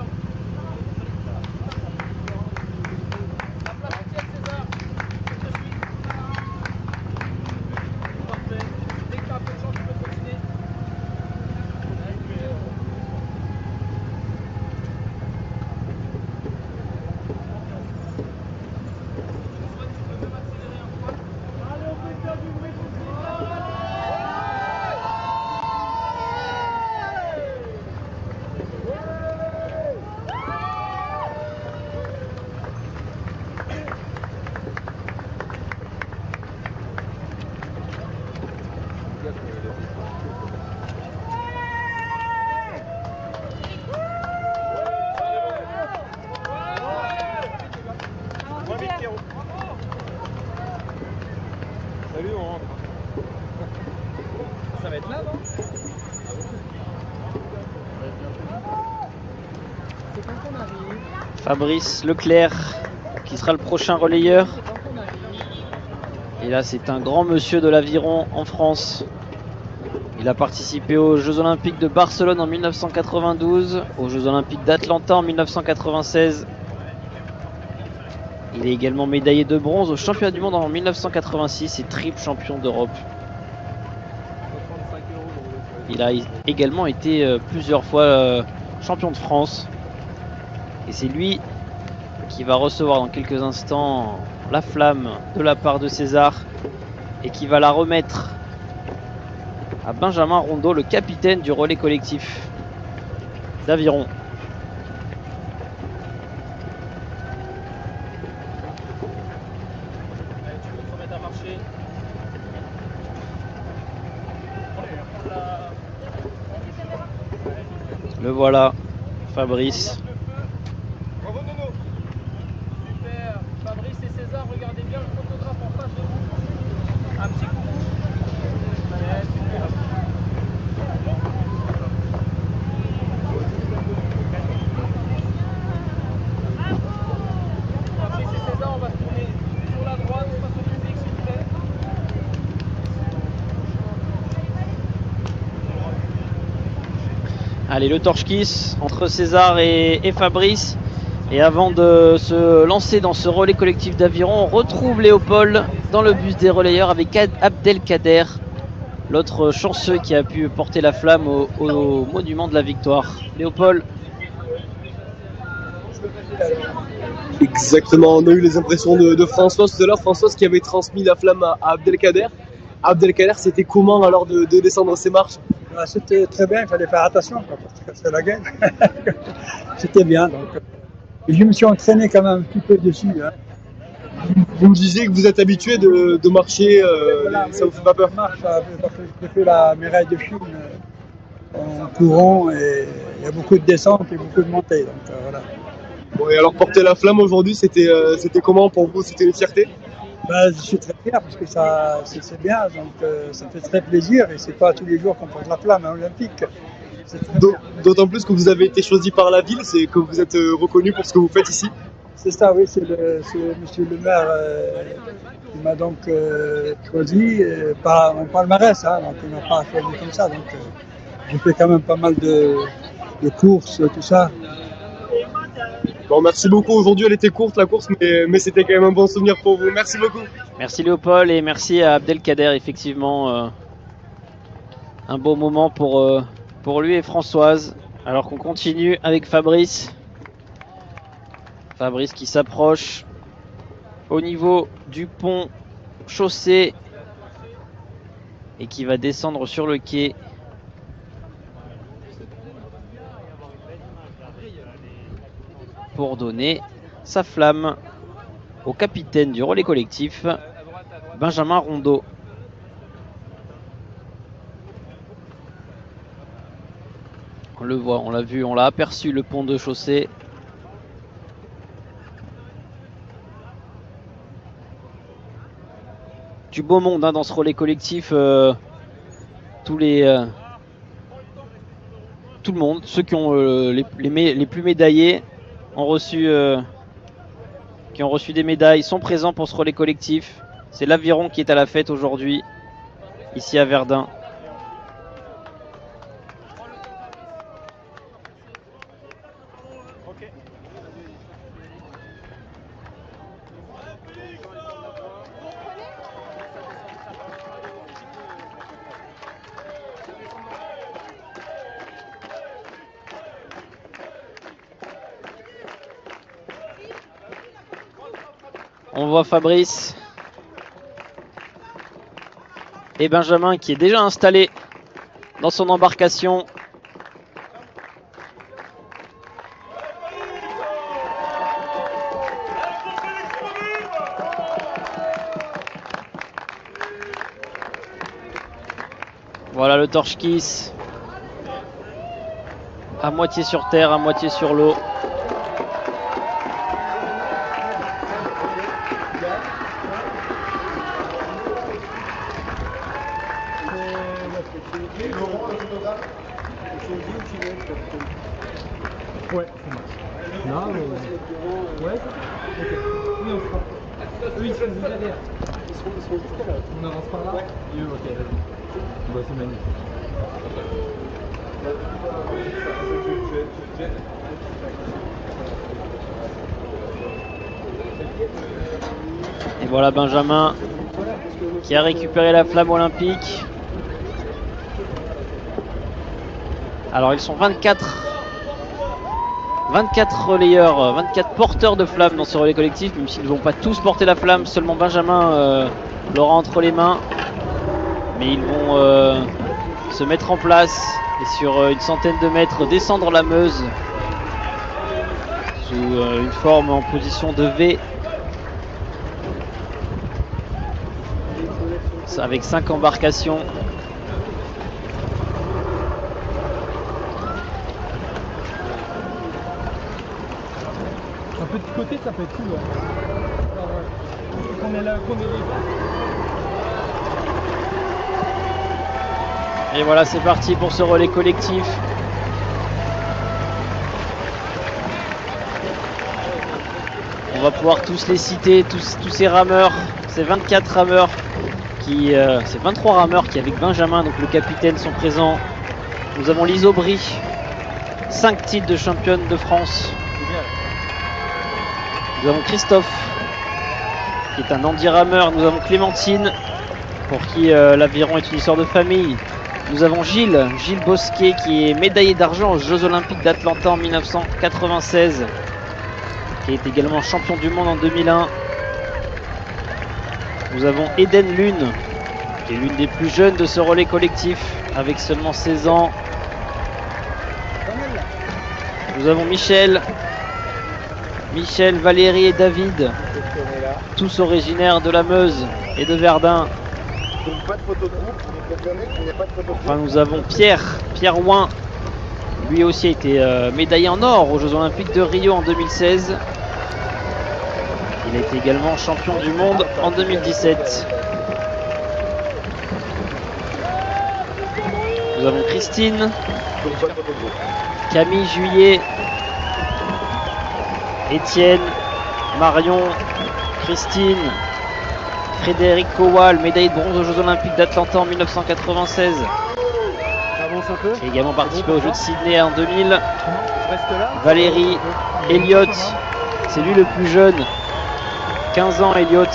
Salut, on rentre. Ça va être là, non? C'est quand qu'on arrive. Fabrice Leclerc qui sera le prochain relayeur. C'est quand qu'on arrive. Et là, c'est un grand monsieur de l'aviron en France. Il a participé aux Jeux Olympiques de Barcelone en 1992, aux Jeux Olympiques d'Atlanta en 1996. Il est également médaillé de bronze aux Championnats du Monde en 1986 et triple champion d'Europe. Il a également été plusieurs fois champion de France. Et c'est lui qui va recevoir dans quelques instants la flamme de la part de César et qui va la remettre à Benjamin Rondeau, le capitaine du relais collectif d'aviron. Le voilà, Fabrice. Super. Fabrice et César, regardez bien le photographe en face de vous. Un petit coucou. Ouais, super. Fabrice et César, on va se tourner sur la droite face au public, s'il vous plaît. Allez, le torche kiss entre César et Fabrice. Et avant de se lancer dans ce relais collectif d'aviron, on retrouve Léopold dans le bus des relayeurs avec Abdelkader, l'autre chanceux qui a pu porter la flamme au monument de la victoire. Léopold. Exactement, on a eu les impressions de Françoise tout à l'heure, Françoise qui avait transmis la flamme à Abdelkader. Abdelkader, c'était comment alors de descendre ces marches? C'était très bien, il fallait faire attention parce que c'est la guerre. C'était bien. Donc, je me suis entraîné quand même un petit peu dessus. Hein. Vous me disiez que vous êtes habitué de marcher, Voilà, ça vous fait pas peur? Marche, parce que j'ai fait la muraille de Chine en courant et il y a beaucoup de descentes et beaucoup de montées. Donc, voilà. Bon, et alors porter la flamme aujourd'hui, c'était comment pour vous? C'était une fierté? Ben, je suis très fier parce que c'est bien, donc ça fait très plaisir et c'est pas tous les jours qu'on porte la flamme olympique. D'autant plus que vous avez été choisi par la ville, c'est que vous êtes reconnu pour ce que vous faites ici. C'est ça, oui, c'est monsieur le maire qui m'a donc choisi, pas en palmarès, hein, donc il m'a pas choisi comme ça. Donc, j'ai fait quand même pas mal de courses, tout ça. Bon, merci beaucoup. Aujourd'hui, elle était courte la course, mais c'était quand même un bon souvenir pour vous. Merci beaucoup. Merci Léopold et merci à Abdelkader, effectivement. Un beau moment pour lui et Françoise. Alors qu'on continue avec Fabrice. Fabrice qui s'approche au niveau du pont chaussée et qui va descendre sur le quai. Pour donner sa flamme au capitaine du relais collectif, Benjamin Rondeau. On le voit, on l'a vu, on l'a aperçu, le pont de chaussée. Du beau monde hein, dans ce relais collectif. Tout le monde, ceux qui ont les plus médaillés qui ont reçu des médailles, sont présents pour ce relais collectif. C'est l'Aviron qui est à la fête aujourd'hui, ici à Verdun. On voit Fabrice et Benjamin qui est déjà installé dans son embarcation. Voilà le Torchkiss, à moitié sur terre, à moitié sur l'eau. Ouais, ça marche. Non, mais... Ouais, ok. Oui, on fera. Eux, ils sont déjà derrière. Ils seront juste là. On avance par là. Ouais. Et eux, ok, vas-y. Bah, c'est magnifique. Et voilà Benjamin qui a récupéré la flamme olympique. Alors ils sont 24 relayeurs, 24 porteurs de flammes dans ce relais collectif, même s'ils ne vont pas tous porter la flamme, seulement Benjamin l'aura entre les mains. Mais ils vont se mettre en place et sur une centaine de mètres descendre la Meuse sous une forme en position de V. Avec 5 embarcations. Un peu de côté, ça peut être cool. Alors, qu'on est là, qu'on est libre. Et voilà, c'est parti pour ce relais collectif. On va pouvoir tous les citer, tous ces rameurs, ces 24 rameurs. C'est 23 rameurs qui, avec Benjamin, donc le capitaine, sont présents. Nous avons Lise Aubry, 5 titres de championne de France. Nous avons Christophe, qui est un handi-rameur. Nous avons Clémentine, pour qui l'aviron est une histoire de famille. Nous avons Gilles Bosquet, qui est médaillé d'argent aux Jeux Olympiques d'Atlanta en 1996, qui est également champion du monde en 2001. Nous avons Eden Lune, qui est l'une des plus jeunes de ce relais collectif, avec seulement 16 ans. Nous avons Michel, Valérie et David, tous originaires de la Meuse et de Verdun. Enfin, nous avons Pierre Ouin, lui aussi a été médaillé en or aux Jeux Olympiques de Rio en 2016. Il a été également champion du monde en 2017. Nous avons Christine, Camille Juillet, Étienne, Marion, Christine, Frédéric Kowal, médaillé de bronze aux Jeux Olympiques d'Atlanta en 1996. qui a également participé aux Jeux de Sydney en 2000. Valérie Elliott, c'est lui le plus jeune, 15 ans Elliott.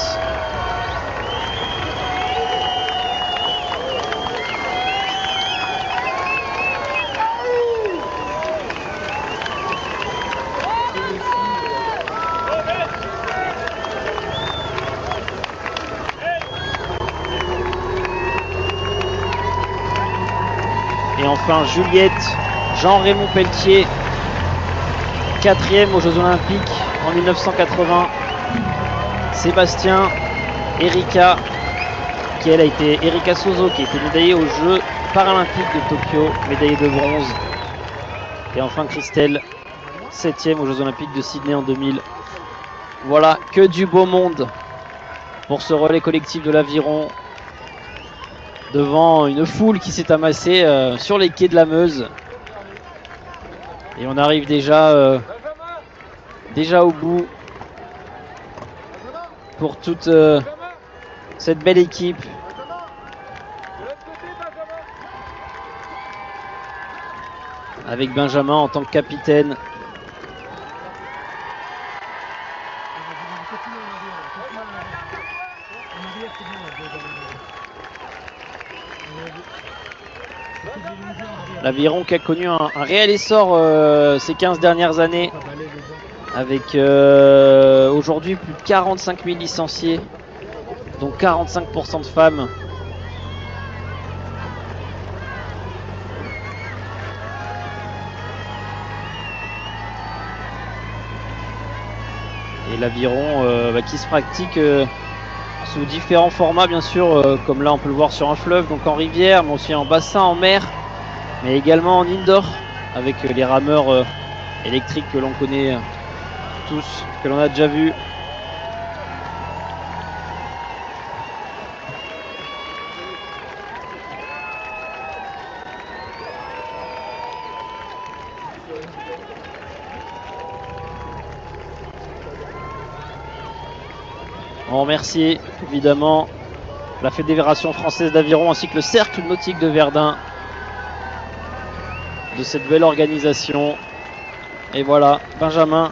Et enfin Juliette, Jean-Raymond Pelletier, 4e aux Jeux Olympiques en 1980. Sébastien, Erika, Erika Sozo, qui a été médaillée aux Jeux Paralympiques de Tokyo, médaillée de bronze. Et enfin Christelle, 7e aux Jeux Olympiques de Sydney en 2000. Voilà, que du beau monde pour ce relais collectif de l'Aviron, devant une foule qui s'est amassée sur les quais de la Meuse. Et on arrive déjà au bout pour toute cette belle équipe. Avec Benjamin en tant que capitaine. L'Aviron qui a connu un réel essor ces 15 dernières années, avec aujourd'hui plus de 45 000 licenciés, dont 45% de femmes. Et l'Aviron qui se pratique sous différents formats, bien sûr, comme là on peut le voir sur un fleuve, donc en rivière, mais aussi en bassin, en mer, mais également en indoor, avec les rameurs électriques que l'on connaît tous, que l'on a déjà vu. On remercie évidemment la Fédération française d'aviron ainsi que le Cercle nautique de Verdun de cette belle organisation. Et voilà, Benjamin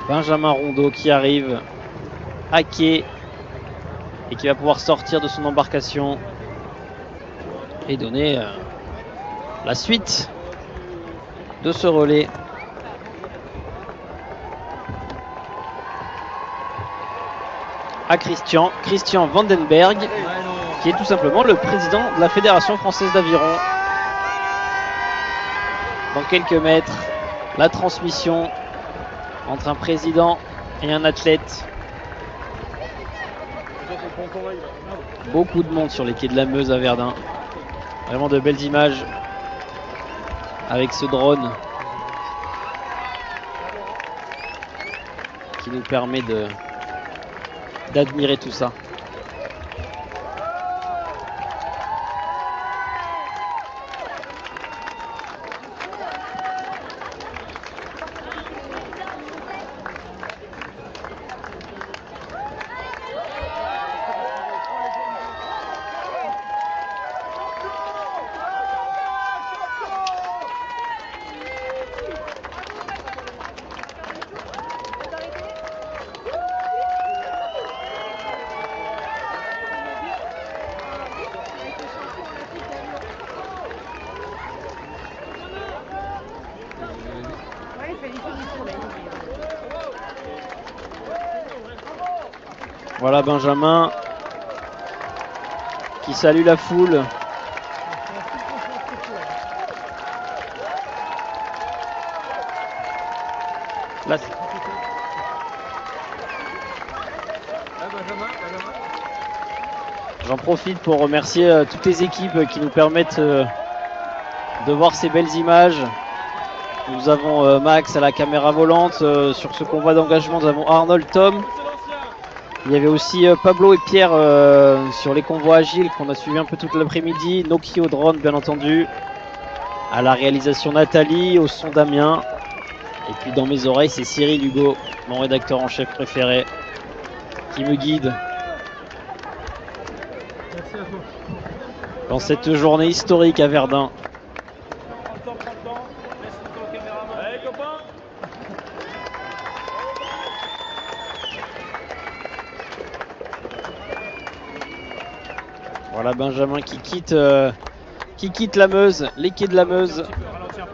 Rondeau qui arrive à quai et qui va pouvoir sortir de son embarcation et donner la suite de ce relais. À Christian Vandenberg, qui est tout simplement le président de la Fédération française d'aviron. Dans quelques mètres, la transmission entre un président et un athlète. Beaucoup de monde sur les quais de la Meuse à Verdun. Vraiment de belles images avec ce drone qui nous permet d'admirer tout ça. Voilà Benjamin qui salue la foule. Là, j'en profite pour remercier toutes les équipes qui nous permettent de voir ces belles images. Nous avons Max à la caméra volante. Sur ce convoi d'engagement, nous avons Arnold, Tom. Il y avait aussi Pablo et Pierre sur les convois agiles qu'on a suivi un peu toute l'après-midi. Noki au drone, bien entendu. À la réalisation Nathalie, au son Damien. Et puis dans mes oreilles, c'est Cyril Hugo, mon rédacteur en chef préféré, qui me guide. Merci à toi. dans cette journée historique à Verdun. Prends le temps. Laisse le temps au caméraman. Allez, copain. Voilà Benjamin qui quitte la Meuse, les quais de la Meuse. Ralentis un peu.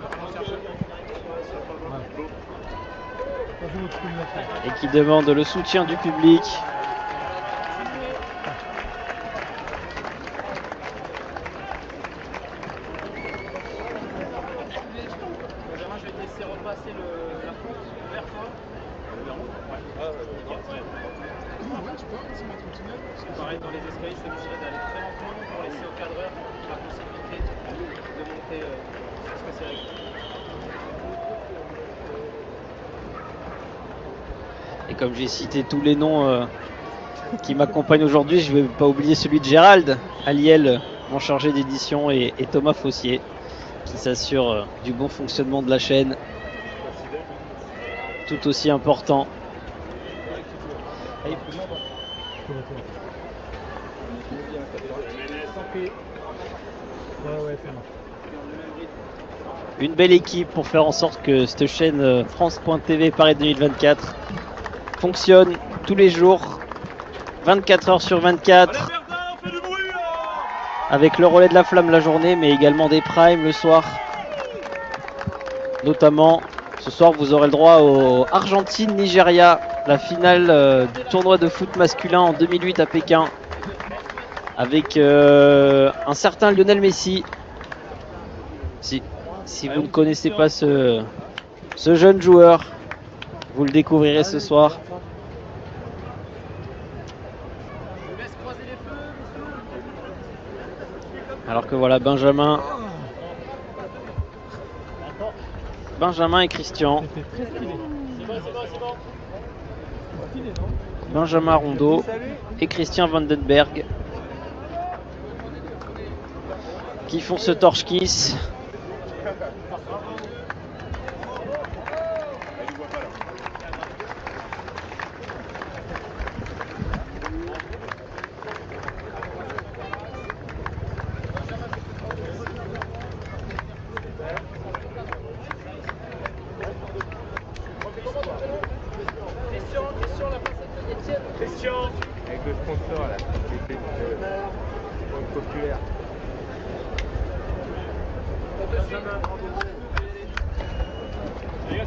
Et qui demande le soutien du public. Benjamin, je vais te laisser repasser la porte vers toi. Pareil, dans les escaliers, je te demanderai d'aller très lentement pour laisser au cadreur la possibilité de monter jusqu'à ses règles. Et comme j'ai cité tous les noms qui m'accompagnent aujourd'hui, je ne vais pas oublier celui de Gérald Aliel, mon chargé d'édition, et Thomas Fossier, qui s'assure du bon fonctionnement de la chaîne, tout aussi important. Une belle équipe pour faire en sorte que cette chaîne France.tv Paris 2024 fonctionne tous les jours, 24 heures sur 24, avec le relais de la flamme la journée, mais également des primes le soir. Notamment, ce soir, vous aurez le droit au Argentine-Nigeria, la finale du tournoi de foot masculin en 2008 à Pékin, avec un certain Lionel Messi. Si vous ne connaissez pas ce jeune joueur, vous le découvrirez ce soir. Alors que voilà Benjamin et Christian. Benjamin Rondeau et Christian Vandenberg qui font ce torche-kiss. Avec le sponsor là, populaire.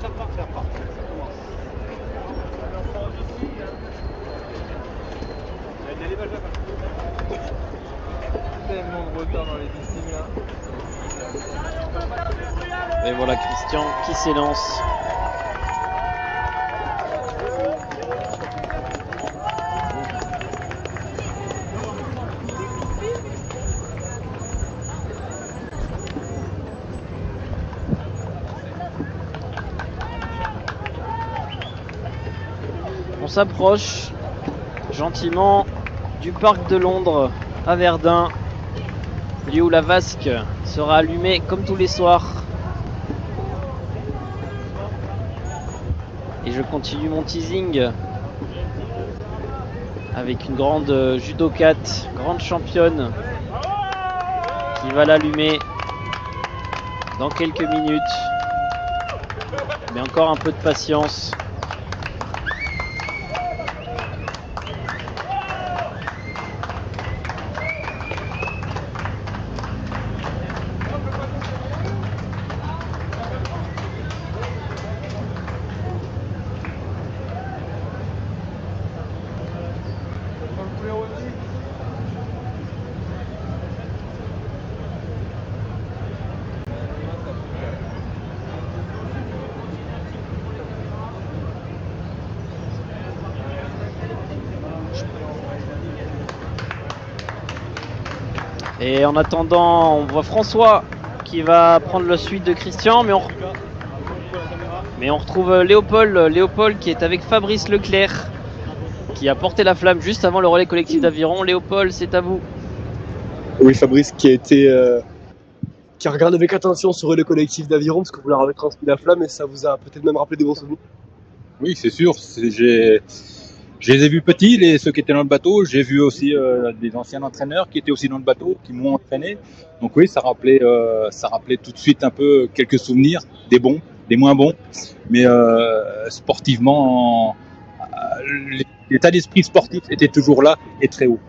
Ça repart. Tellement de retard dans les meetings là. Et voilà Christian qui s'élance. On s'approche gentiment du parc de Londres à Verdun, lieu où la vasque sera allumée comme tous les soirs. Et je continue mon teasing avec une grande judokate, grande championne, qui va l'allumer dans quelques minutes. Mais encore un peu de patience. Et en attendant, on voit François qui va prendre la suite de Christian, mais on retrouve Léopold qui est avec Fabrice Leclerc, qui a porté la flamme juste avant le relais collectif d'aviron. Léopold, c'est à vous. Oui, Fabrice qui a regardé avec attention ce relais collectif d'aviron parce que vous leur avez transmis la flamme et ça vous a peut-être même rappelé des bons souvenirs. Oui, c'est sûr. J'ai Je les ai vus petits, ceux qui étaient dans le bateau. J'ai vu aussi des anciens entraîneurs qui étaient aussi dans le bateau, qui m'ont entraîné. Donc oui, ça rappelait tout de suite un peu quelques souvenirs, des bons, des moins bons. Mais sportivement, l'état d'esprit sportif était toujours là et très haut.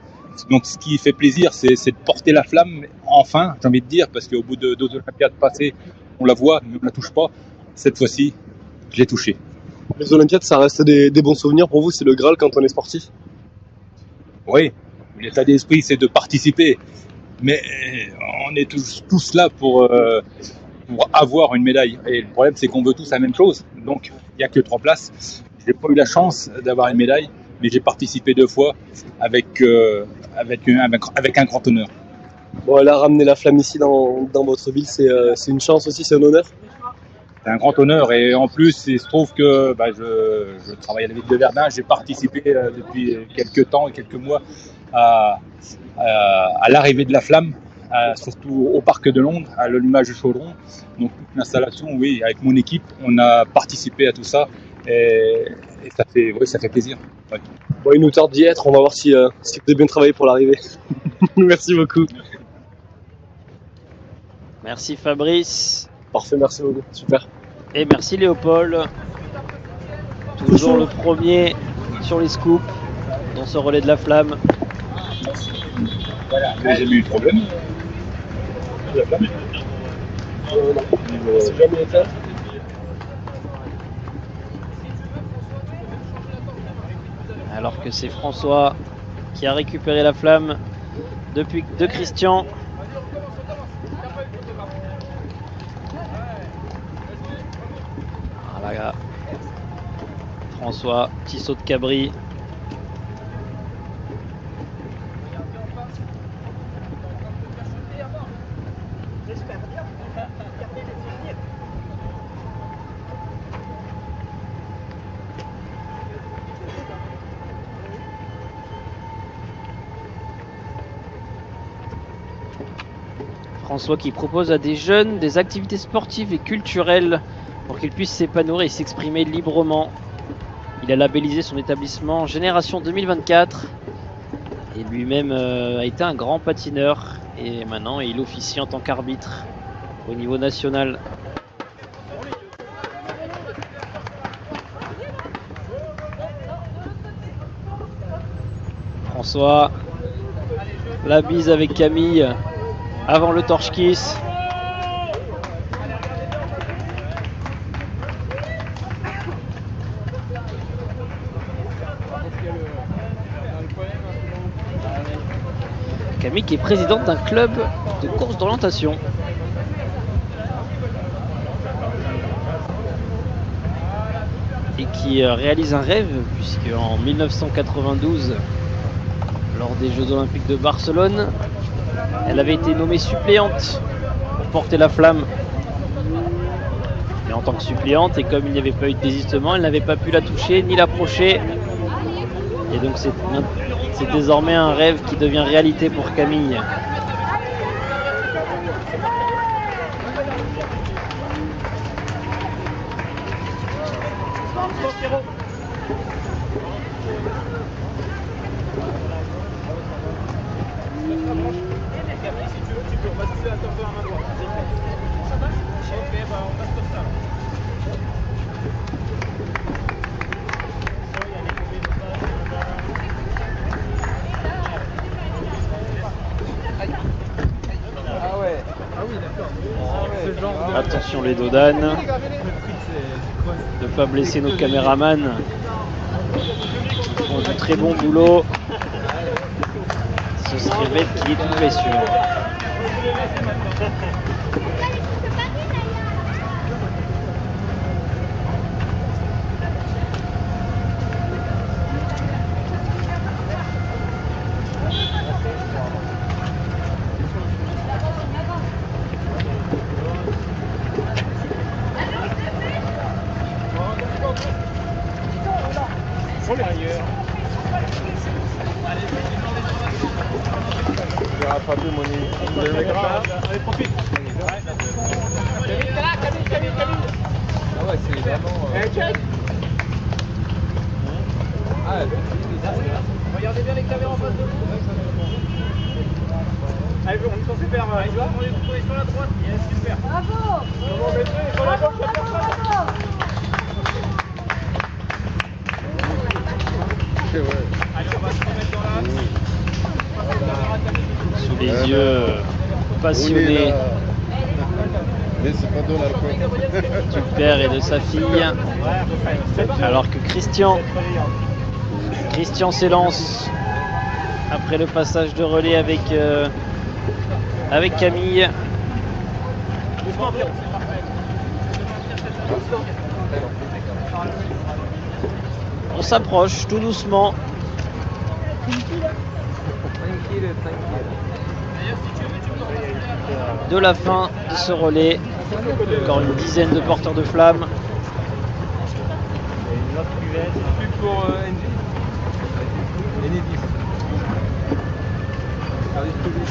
Donc ce qui fait plaisir, c'est de porter la flamme, enfin, j'ai envie de dire, parce qu'au bout de 2 Olympiades passées, on la voit, mais on ne la touche pas. Cette fois-ci, je l'ai touchée. Les Olympiades, ça reste des bons souvenirs pour vous, c'est le Graal quand on est sportif? Oui, l'état d'esprit, c'est de participer. Mais on est tous là pour avoir une médaille. Et le problème, c'est qu'on veut tous la même chose. Donc, il n'y a que 3 places. Je n'ai pas eu la chance d'avoir une médaille, mais j'ai participé 2 fois avec un grand honneur. Bon, là, ramener la flamme ici dans votre ville, c'est une chance aussi, c'est un honneur? C'est un grand honneur et en plus il se trouve que je travaille à la ville de Verdun, j'ai participé depuis quelques temps et quelques mois à l'arrivée de la flamme, surtout au parc de Londres, à l'allumage du chaudron. Donc toute l'installation, oui, avec mon équipe, on a participé à tout ça et ça fait plaisir. Ouais. Bon, il nous tarde d'y être, on va voir si vous avez bien travaillé pour l'arrivée. Merci beaucoup. Merci Fabrice. Parfait, merci beaucoup, super. Et merci Léopold. Toujours le premier sur les scoops dans ce relais de la flamme. Voilà, vous avez jamais eu de problème de la flamme? Non, c'est jamais été. Alors que c'est François qui a récupéré la flamme de Christian. Voilà. François, petit saut de cabri. François qui propose à des jeunes des activités sportives et culturelles pour qu'ils puissent s'épanouir et s'exprimer librement. Il a labellisé son établissement Génération 2024 et lui-même a été un grand patineur et maintenant il officie en tant qu'arbitre au niveau national. François, la bise avec Camille avant le torche kiss. Camille qui est présidente d'un club de course d'orientation. Et qui réalise un rêve puisque en 1992, lors des Jeux Olympiques de Barcelone, elle avait été nommée suppléante pour porter la flamme. Et en tant que suppléante, et comme il n'y avait pas eu de désistement, elle n'avait pas pu la toucher ni l'approcher. Et donc c'est désormais un rêve qui devient réalité pour Camille. Attention les dodanes, de ne pas blesser nos caméramans qui font du très bon boulot. Ce serait bête qu'il y ait une blessure. Je vais rattraper mon équipe. Allez, profite. Ah ouais, c'est vraiment... Regardez bien les caméras en face de vous. Allez, on est censé faire. On est sur la droite. Super. Bravo. On mettrait sur la gauche, il y a personne. Allez, on va se remettre dans la. Sous les yeux passionnés du père et de sa fille, alors que Christian s'élance après le passage de relais avec Camille. On s'approche tout doucement de la fin de ce relais. Encore une dizaine de porteurs de flammes. Pour NG. Enedis. Service public.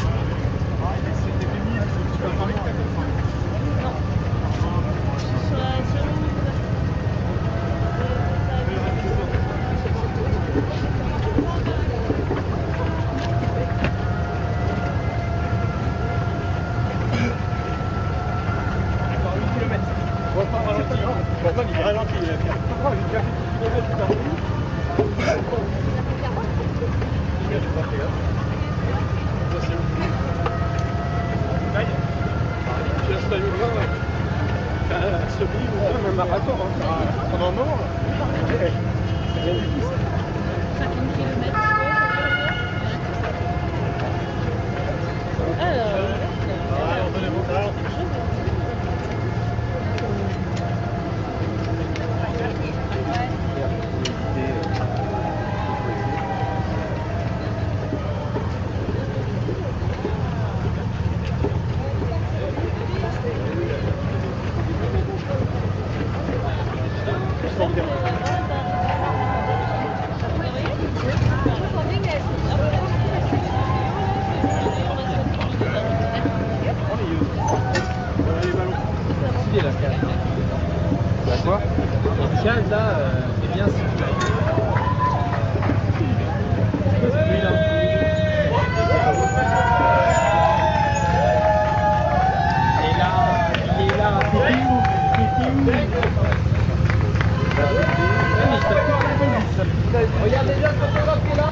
Regardez bien ce photographe qui est là.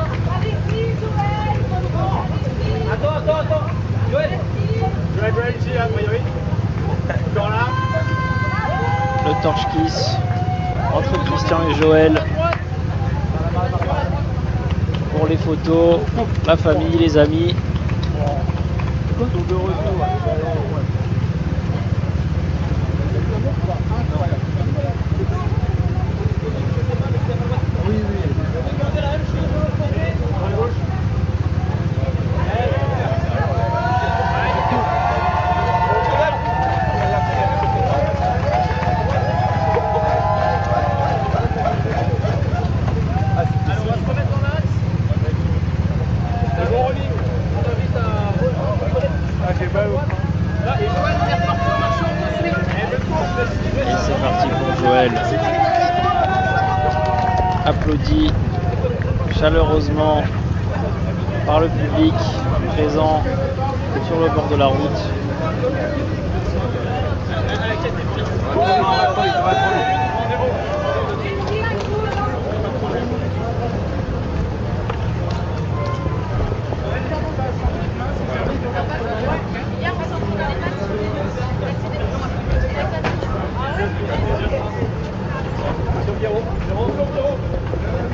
Attends. Joël ici, a priori. Encore là. Le torche-kiss entre Christian et Joël pour les photos, la famille, les amis. Applaudi chaleureusement par le public présent sur le bord de la route.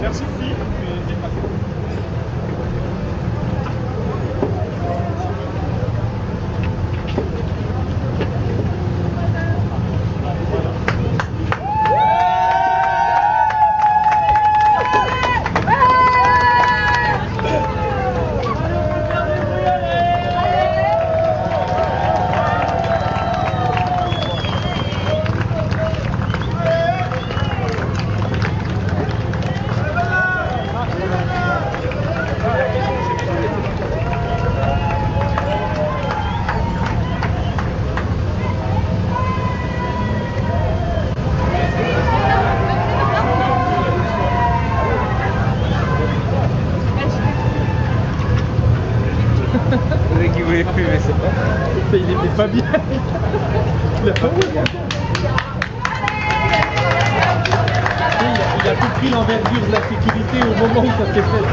Merci. privé, c'est pas. Il était pas bien. Il a pas il a tout pris l'envergure de la sécurité au moment où ça s'est fait.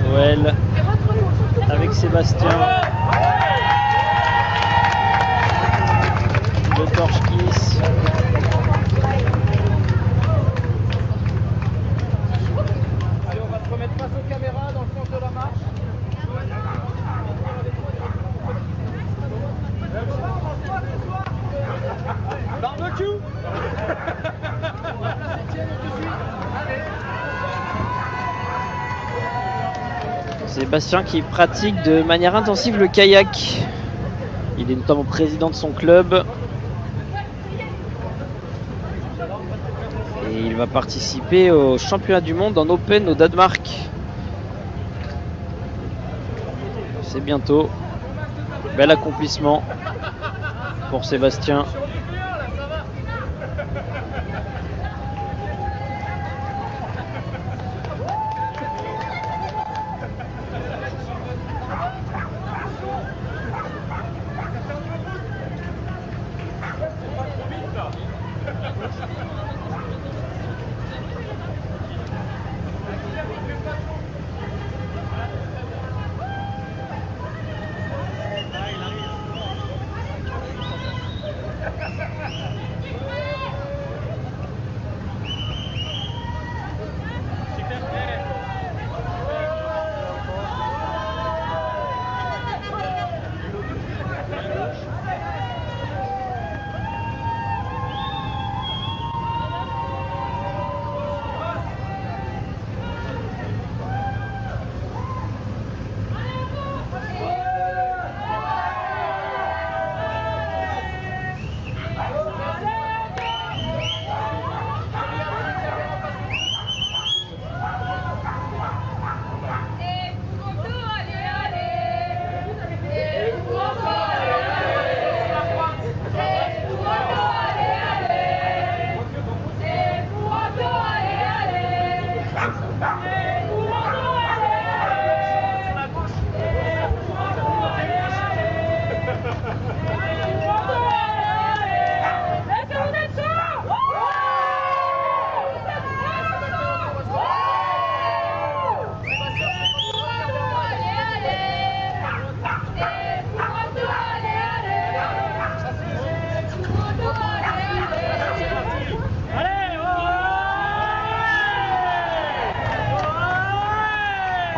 Joël avec Sébastien. Le torche kiss. Allez, on va se remettre face aux caméras dans le sens de la marche. Barbecue. On va placer Étienne tout de suite. Allez. Sébastien qui pratique de manière intensive le kayak. Il est notamment président de son club. Et il va participer au championnat du monde en Open au Danemark. C'est bientôt. Bel accomplissement pour Sébastien.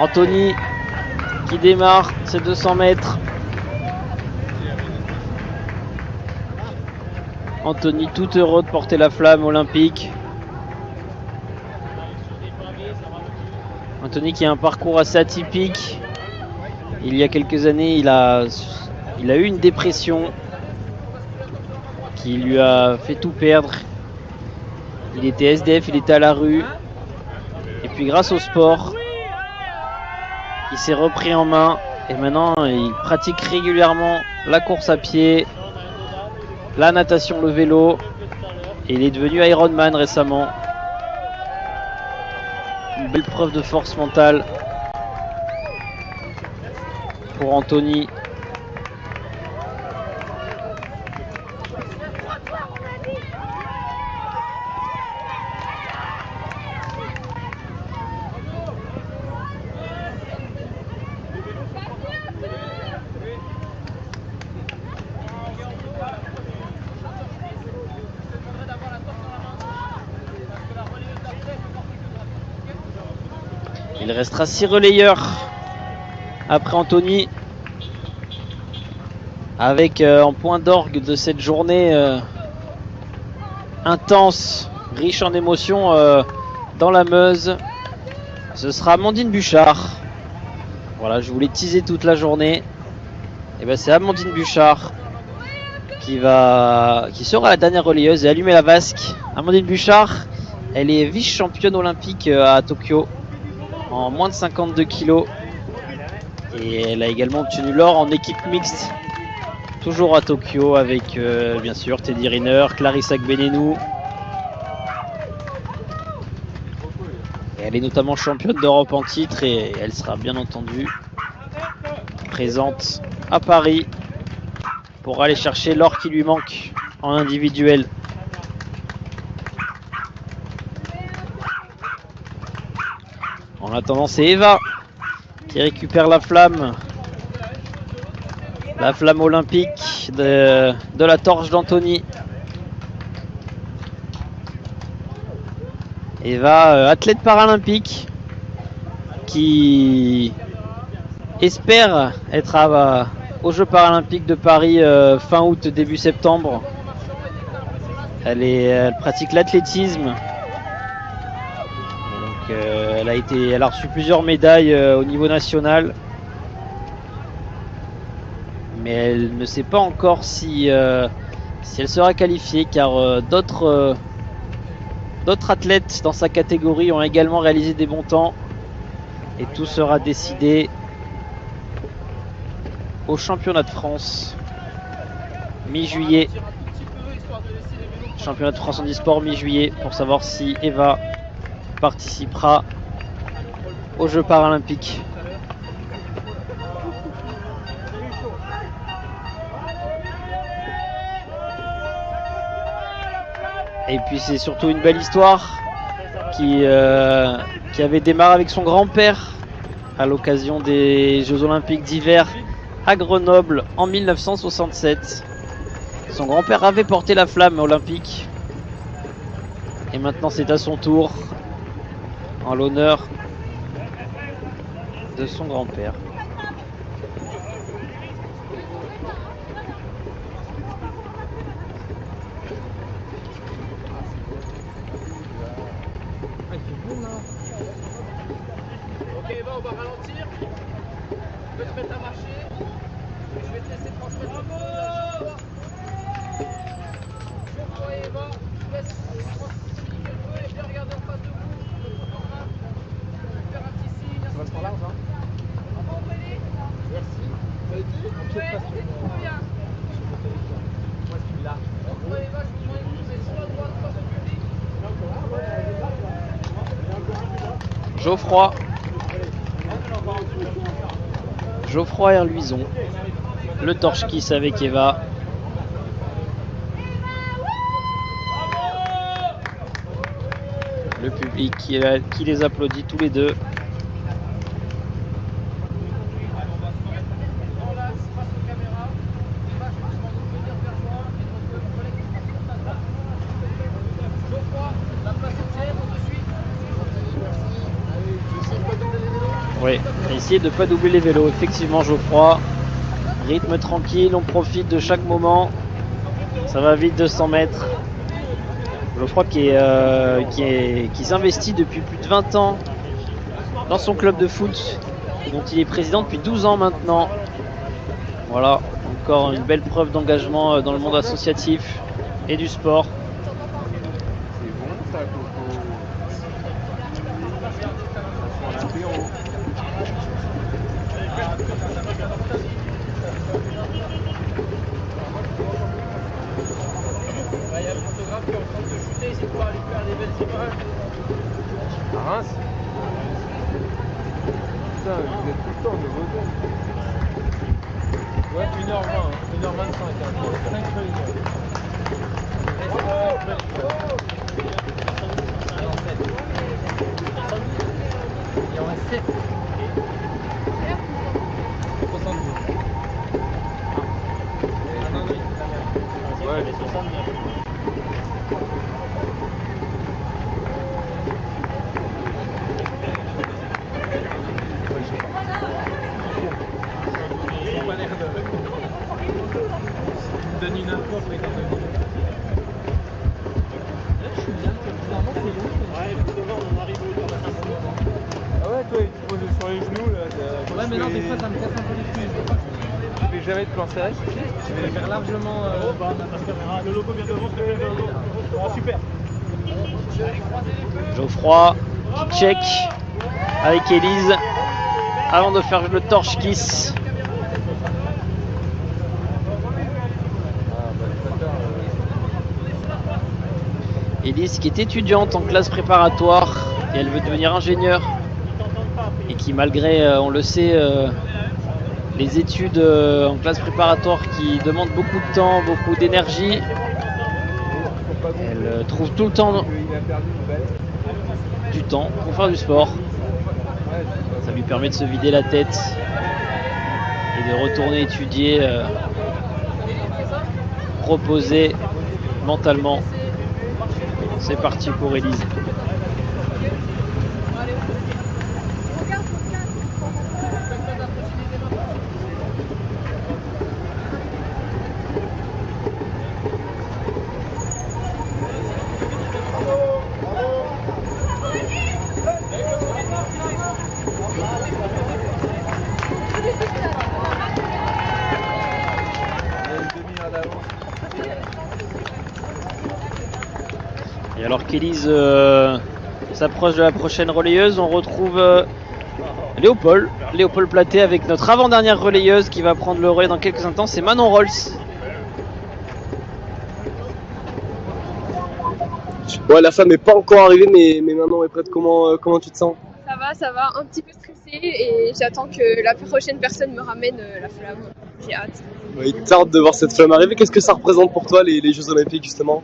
Anthony qui démarre ses 200 mètres. Anthony tout heureux de porter la flamme olympique. Anthony qui a un parcours assez atypique. Il y a quelques années, il a eu une dépression qui lui a fait tout perdre. Il était SDF, il était à la rue. Et puis grâce au sport, il s'est repris en main et maintenant il pratique régulièrement la course à pied, la natation, le vélo, et il est devenu Ironman récemment. Une belle preuve de force mentale pour Anthony. Il restera 6 relayeurs après Anthony. Avec en point d'orgue de cette journée intense, riche en émotions dans la Meuse, ce sera Amandine Bouchard. Voilà, je voulais teaser toute la journée. Et ben c'est Amandine Bouchard qui sera la dernière relayeuse et allumer la vasque. Amandine Bouchard, elle est vice-championne olympique à Tokyo en moins de 52 kg. Et elle a également obtenu l'or en équipe mixte, toujours à Tokyo, avec bien sûr Teddy Riner, Clarissa Gbenenou. Elle est notamment championne d'Europe en titre et elle sera bien entendu présente à Paris pour aller chercher l'or qui lui manque en individuel. En attendant, c'est Eva qui récupère la flamme olympique de la torche d'Anthony. Eva, athlète paralympique qui espère être aux Jeux paralympiques de Paris fin août, début septembre. Elle pratique l'athlétisme. Donc, elle a reçu plusieurs médailles au niveau national. Mais elle ne sait pas encore si elle sera qualifiée, car d'autres athlètes dans sa catégorie ont également réalisé des bons temps. Et tout sera décidé au championnat de France mi-juillet. Championnat de France handisport mi-juillet, pour savoir si Eva participera aux Jeux paralympiques. Et puis c'est surtout une belle histoire qui avait démarré avec son grand-père à l'occasion des Jeux olympiques d'hiver à Grenoble en 1967. Son grand-père avait porté la flamme olympique. Et maintenant c'est à son tour, en l'honneur de son grand-père. Ok Eva, on va ralentir. Tu peux te mettre à marcher. Je vais te laisser transmettre le message. Geoffroy et Eva, je vous laisse communiquer le feu et bien regarder en face de vous le photographe. Faire un petit signe. Ça va se faire large, hein. Merci. Ça a été un pied de passe. Trop bien. Moi, je suis large. Geoffroy et Eva, je vous demande de vous mettre soit à droite, soit sur le public. Geoffroy Herluison, le torche kiss avec Eva. Le public qui les applaudit tous les deux. Oui, essayez de ne pas doubler les vélos. Effectivement, Geoffroy. Rythme tranquille, on profite de chaque moment. Ça va vite, 200 mètres. Geoffroy qui s'investit depuis plus de 20 ans dans son club de foot, dont il est président depuis 12 ans maintenant. Voilà, encore une belle preuve d'engagement dans le monde associatif et du sport. C'est bon ça, Coco. Il y a le photographe qui est en train de shooter, c'est pour aller faire des belles images. À Reims. Putain, vous êtes tout le temps de vos deux. Ouais, 1h20, 1h25, 5 relayeurs. Il y en a 7. 70. Ah non, oui, Ouais, les 69. non, des fois ça me casse un peu les couilles. Je fais jamais de plan serré. Je vais faire largement. Le logo vient devant, super. Geoffroy qui check avec Elise avant de faire le torche kiss. Elise qui est étudiante en classe préparatoire et elle veut devenir ingénieure et qui malgré, on le sait, les études en classe préparatoire qui demandent beaucoup de temps, beaucoup d'énergie, elle trouve tout le temps du temps pour faire du sport. Ça lui permet de se vider la tête et de retourner étudier, reposer mentalement. C'est parti pour Elise. Et alors qu'Elise s'approche de la prochaine relayeuse, on retrouve Léopold Platé avec notre avant-dernière relayeuse qui va prendre le relais dans quelques instants, c'est Manon Rolls. Ouais, la flamme n'est pas encore arrivée, mais Manon est prête. Comment tu te sens? Ça va, un petit peu stressée et j'attends que la prochaine personne me ramène la flamme. J'ai hâte. Il tarde de voir cette flamme arriver. Qu'est-ce que ça représente pour toi, les Jeux Olympiques, justement?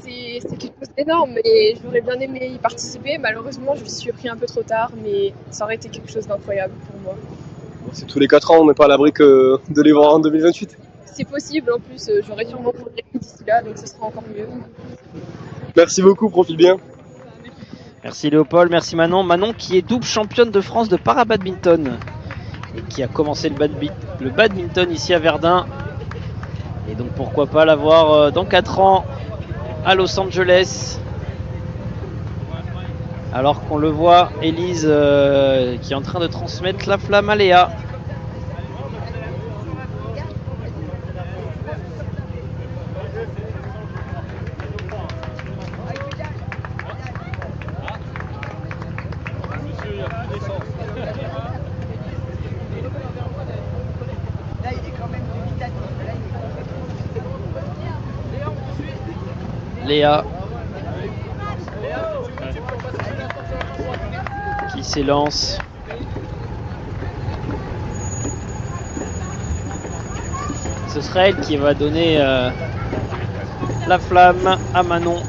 C'est quelque chose d'énorme et j'aurais bien aimé y participer. Malheureusement, je suis pris un peu trop tard, mais ça aurait été quelque chose d'incroyable pour moi. C'est tous les 4 ans, on n'est pas à l'abri que de les voir en 2028. C'est possible, en plus, j'aurais sûrement progressé d'ici là, donc ce sera encore mieux. Merci beaucoup, profite bien. Merci Léopold, merci Manon. Manon qui est double championne de France de para-badminton et qui a commencé le badminton ici à Verdun. Et donc pourquoi pas la voir dans 4 ans à Los Angeles. Alors qu'on le voit, Elise qui est en train de transmettre la flamme à Léa. Léa qui s'élance. Ce sera elle qui va donner la flamme à Manon,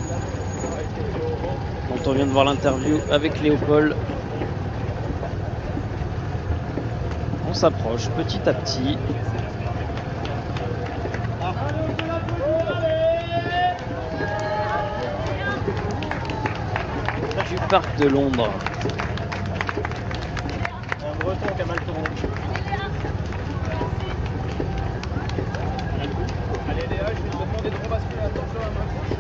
dont on vient de voir l'interview avec Léopold. On s'approche petit à petit. Du parc de Londres. Un breton qui a mal tourné. Allez Léa, je vais te demander de rebasculer la torche de la main gauche.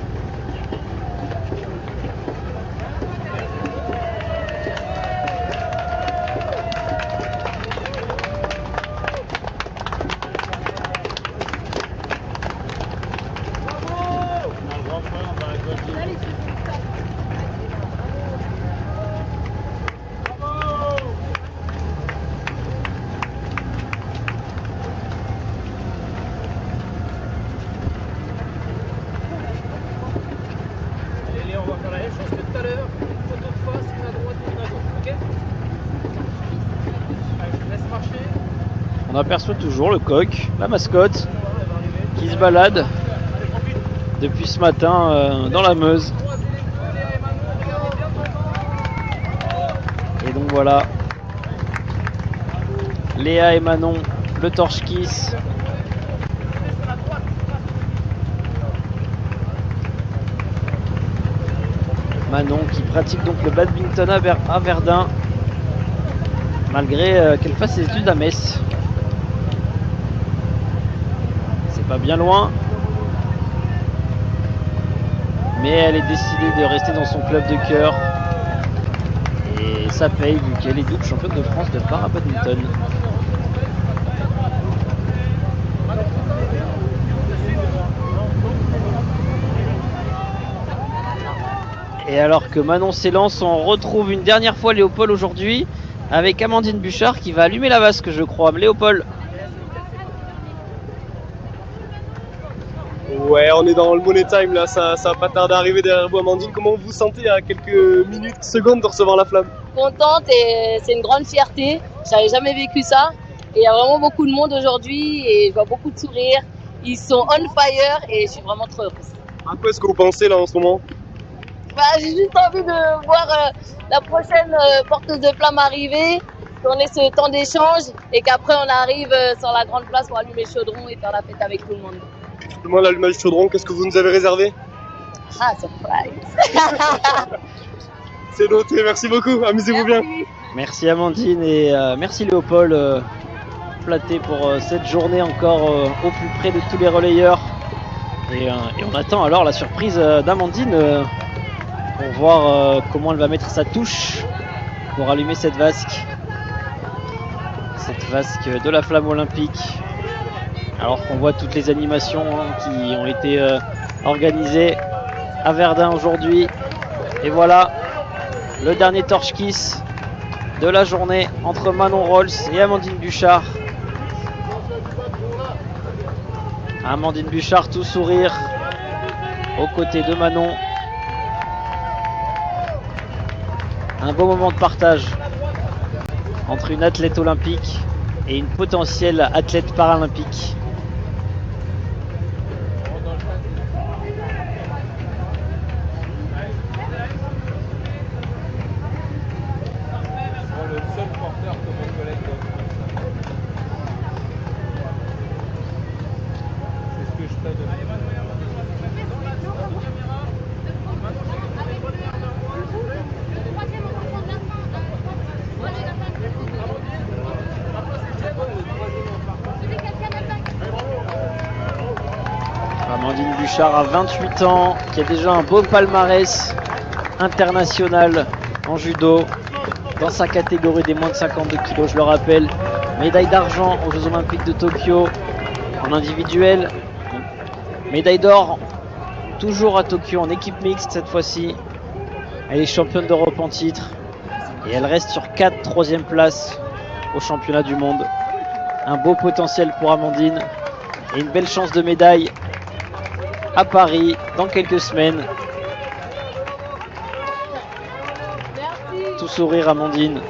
On aperçoit toujours le coq, la mascotte, qui se balade depuis ce matin dans la Meuse. Et donc voilà, Léa et Manon, le torche kiss. Manon qui pratique donc le badminton à Verdun, malgré qu'elle fasse ses études à Metz. C'est pas bien loin, mais elle est décidée de rester dans son club de cœur. Et ça paye vu qu'elle est double championne de France de para-badminton. Et alors que Manon s'élance, on retrouve une dernière fois Léopold aujourd'hui avec Amandine Bouchard qui va allumer la vasque, je crois. Léopold. Ouais, on est dans le money time là, ça va pas tarder à arriver derrière vous, Amandine. Comment vous vous sentez à quelques minutes, secondes de recevoir la flamme? Contente et c'est une grande fierté. J'avais jamais vécu ça. Et il y a vraiment beaucoup de monde aujourd'hui et je vois beaucoup de sourires. Ils sont on fire et je suis vraiment trop heureuse. À quoi est-ce que vous pensez là en ce moment? J'ai juste envie de voir la prochaine porteuse de flamme arriver, qu'on ait ce temps d'échange et qu'après on arrive sur la grande place pour allumer le chaudron et faire la fête avec tout le monde. Justement, l'allumage du chaudron, qu'est-ce que vous nous avez réservé? Ah, surprise. C'est noté, merci beaucoup, amusez-vous bien. Merci Amandine et merci Léopold, flatté pour cette journée encore au plus près de tous les relayeurs. Et on attend alors la surprise d'Amandine pour voir comment elle va mettre sa touche pour allumer cette vasque. Cette vasque de la flamme olympique. Alors qu'on voit toutes les animations qui ont été organisées à Verdun aujourd'hui. Et voilà le dernier torche kiss de la journée entre Manon Rolls et Amandine Bouchard. Amandine Bouchard tout sourire aux côtés de Manon. Un beau moment de partage entre une athlète olympique et une potentielle athlète paralympique. Le seul porteur que mon collègue c'est ce que je t'ai donné. Amandine Bouchard a 28 ans, qui a déjà un beau palmarès international en judo dans sa catégorie des moins de 52 kg, je le rappelle. Médaille d'argent aux Jeux Olympiques de Tokyo en individuel. Médaille d'or toujours à Tokyo en équipe mixte cette fois-ci. Elle est championne d'Europe en titre et elle reste sur 4 troisième places au championnat du monde. Un beau potentiel pour Amandine et une belle chance de médaille à Paris dans quelques semaines. Tout sourire Amandine.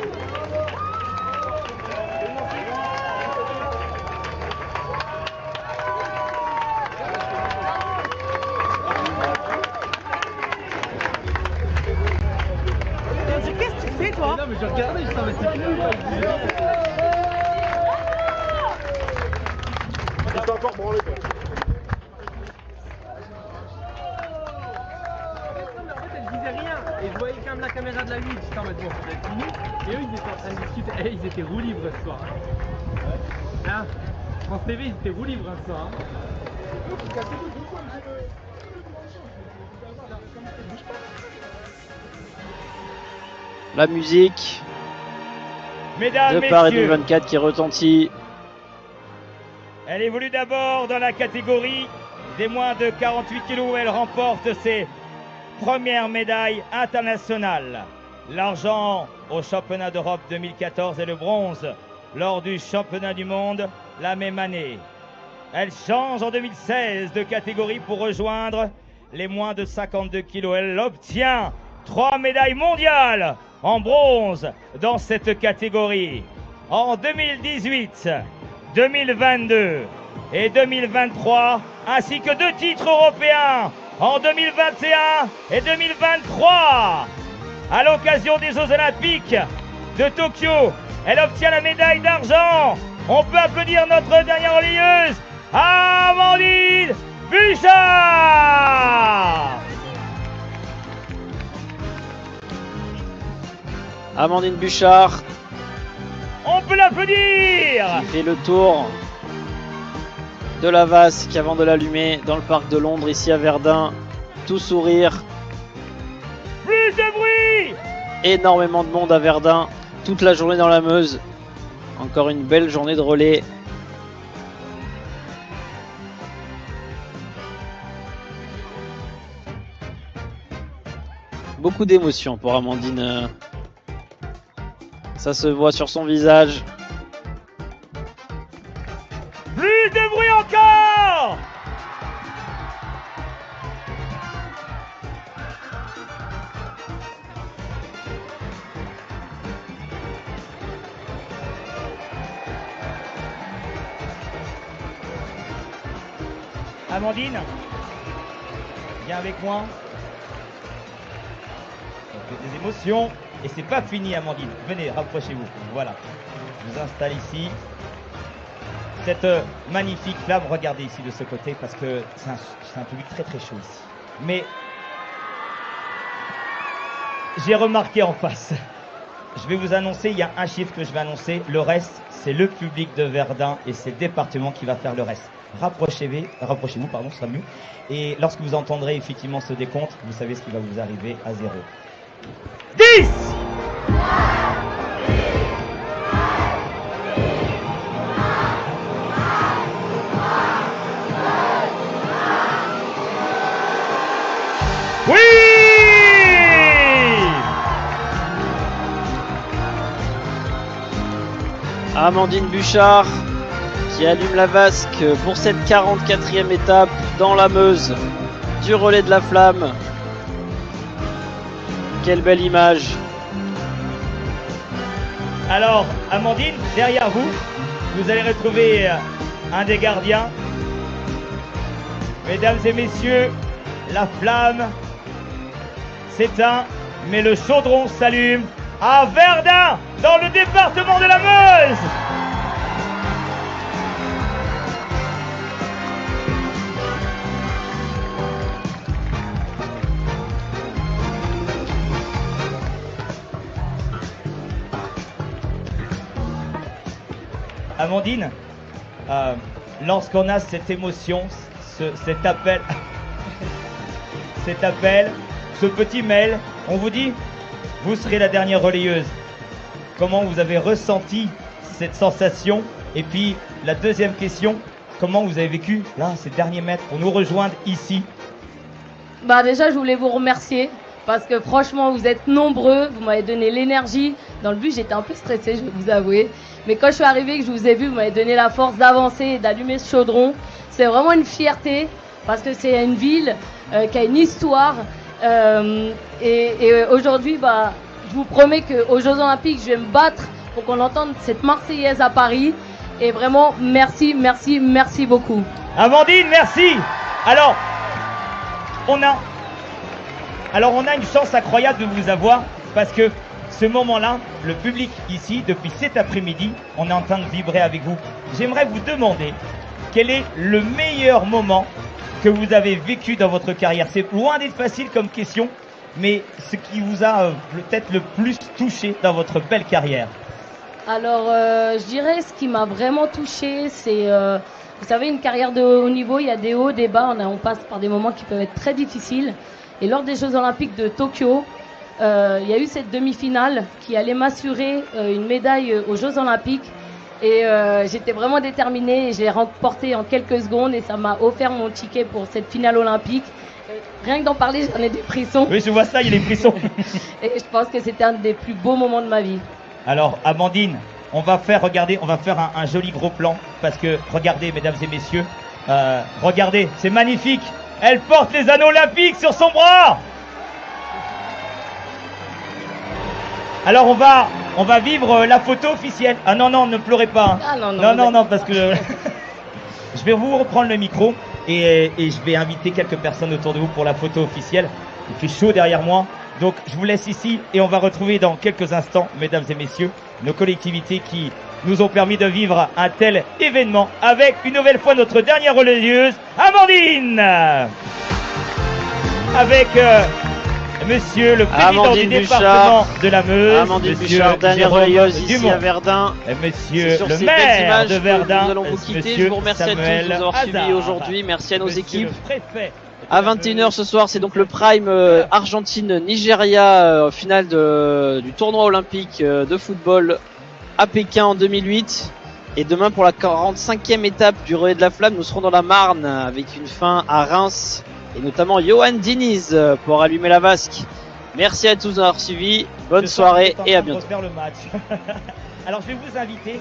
Qu'est-ce que tu fais toi? Non mais je regardais, je t'en étais plus. T'es encore branlé quoi. Et je voyais quand même la caméra de la nuit, j'étais en mode bon, ça va être fini. Et eux ils étaient en train de discuter, et ils étaient roue libre ce soir. Hein, France TV ils étaient roue libre ce soir. La musique Mesdames, de Paris messieurs, 2024 qui retentit. elle évolue d'abord dans la catégorie des moins de 48 kg où elle remporte ses premières médailles internationales. L'argent au championnat d'Europe 2014 et le bronze lors du championnat du monde la même année. Elle change en 2016 de catégorie pour rejoindre les moins de 52 kg. Elle obtient 3 médailles mondiales en bronze dans cette catégorie. En 2018, 2022 et 2023, ainsi que 2 titres européens en 2021 et 2023. À l'occasion des Jeux Olympiques de Tokyo, elle obtient la médaille d'argent. On peut applaudir notre dernière relayeuse, Amandine Bouchard. Amandine Bouchard. On peut l'applaudir. Qui fait le tour de la vasque avant de l'allumer dans le parc de Londres, ici à Verdun. Tout sourire. Plus de bruit. Énormément de monde à Verdun, toute la journée dans la Meuse. Encore une belle journée de relais. beaucoup d'émotions pour Amandine. Ça se voit sur son visage. Plus de bruit encore! Amandine, viens avec moi. Ça fait des émotions. Et c'est pas fini, Amandine. Venez, rapprochez-vous. Voilà. Je vous installe ici. Cette magnifique flamme, regardez ici de ce côté parce que c'est un public très très chaud ici. Mais j'ai remarqué en face. Je vais vous annoncer, il y a un chiffre que je vais annoncer. Le reste, c'est le public de Verdun et c'est le département qui va faire le reste. Rapprochez-vous, pardon, ce sera mieux. Et lorsque vous entendrez effectivement ce décompte, vous savez ce qui va vous arriver à 0. 10! Oui! Amandine Bouchard qui allume la vasque pour cette 44e étape dans la Meuse du relais de la flamme. Quelle belle image. Alors, Amandine, derrière vous, vous allez retrouver un des gardiens. Mesdames et messieurs, la flamme s'éteint, mais le chaudron s'allume à Verdun, dans le département de la Meuse. Amandine, lorsqu'on a cette émotion, cet appel, ce petit mail, on vous dit, vous serez la dernière relayeuse. Comment vous avez ressenti cette sensation? Et puis, la deuxième question, comment vous avez vécu, là, ces derniers mètres pour nous rejoindre ici? Bah déjà, je voulais vous remercier parce que franchement, vous êtes nombreux, vous m'avez donné l'énergie. Dans le but, j'étais un peu stressée, je vais vous avouer. Mais quand je suis arrivée et que je vous ai vu, vous m'avez donné la force d'avancer et d'allumer ce chaudron. C'est vraiment une fierté parce que c'est une ville qui a une histoire. Et aujourd'hui, bah, je vous promets qu'aux Jeux Olympiques, je vais me battre pour qu'on entende cette Marseillaise à Paris. Et vraiment, merci, merci, merci beaucoup. Amandine, merci. Alors, on a une chance incroyable de vous avoir parce que ce moment-là, le public ici, depuis cet après-midi, on est en train de vibrer avec vous. J'aimerais vous demander quel est le meilleur moment que vous avez vécu dans votre carrière. C'est loin d'être facile comme question, mais ce qui vous a peut-être le plus touché dans votre belle carrière. Alors, je dirais ce qui m'a vraiment touchée, c'est, vous savez, une carrière de haut niveau, il y a des hauts, des bas, on passe par des moments qui peuvent être très difficiles. Et lors des Jeux Olympiques de Tokyo, il y a eu cette demi-finale qui allait m'assurer une médaille aux Jeux Olympiques. Et j'étais vraiment déterminée et je l'ai remporté en quelques secondes et ça m'a offert mon ticket pour cette finale olympique. Rien que d'en parler, j'en ai des frissons. Oui, je vois ça, il y a des frissons. Et je pense que c'était un des plus beaux moments de ma vie. Alors, Amandine, on va faire un joli gros plan parce que, regardez, mesdames et messieurs, regardez, c'est magnifique. Elle porte les anneaux olympiques sur son bras. Alors, on va vivre la photo officielle. Ah non, ne pleurez pas. Ah non, parce que je vais vous reprendre le micro et je vais inviter quelques personnes autour de vous pour la photo officielle. Il fait chaud derrière moi. Donc, je vous laisse ici et on va retrouver dans quelques instants, mesdames et messieurs, nos collectivités qui nous ont permis de vivre un tel événement avec une nouvelle fois notre dernière relayeuse, Amandine, avec monsieur le président Amandine du département de la Meuse, Amandine monsieur Bouchard, dernière Jérôme relayeuse ici Dumont, à Verdun. monsieur sur le ces maire belles images de Verdun, nous allons vous quitter. Je vous remercie à tous de nous avoir suivis aujourd'hui. Merci à nos équipes. À 21h ce soir, c'est donc le prime Argentine-Nigeria finale du tournoi olympique de football à Pékin en 2008. Et demain, pour la 45e étape du relais de la flamme, nous serons dans la Marne avec une fin à Reims et notamment Johan Diniz pour allumer la vasque. Merci à tous d'avoir suivi. Bonne Je sens que soirée vous êtes en et à train de bientôt. refaire le match. Alors je vais vous inviter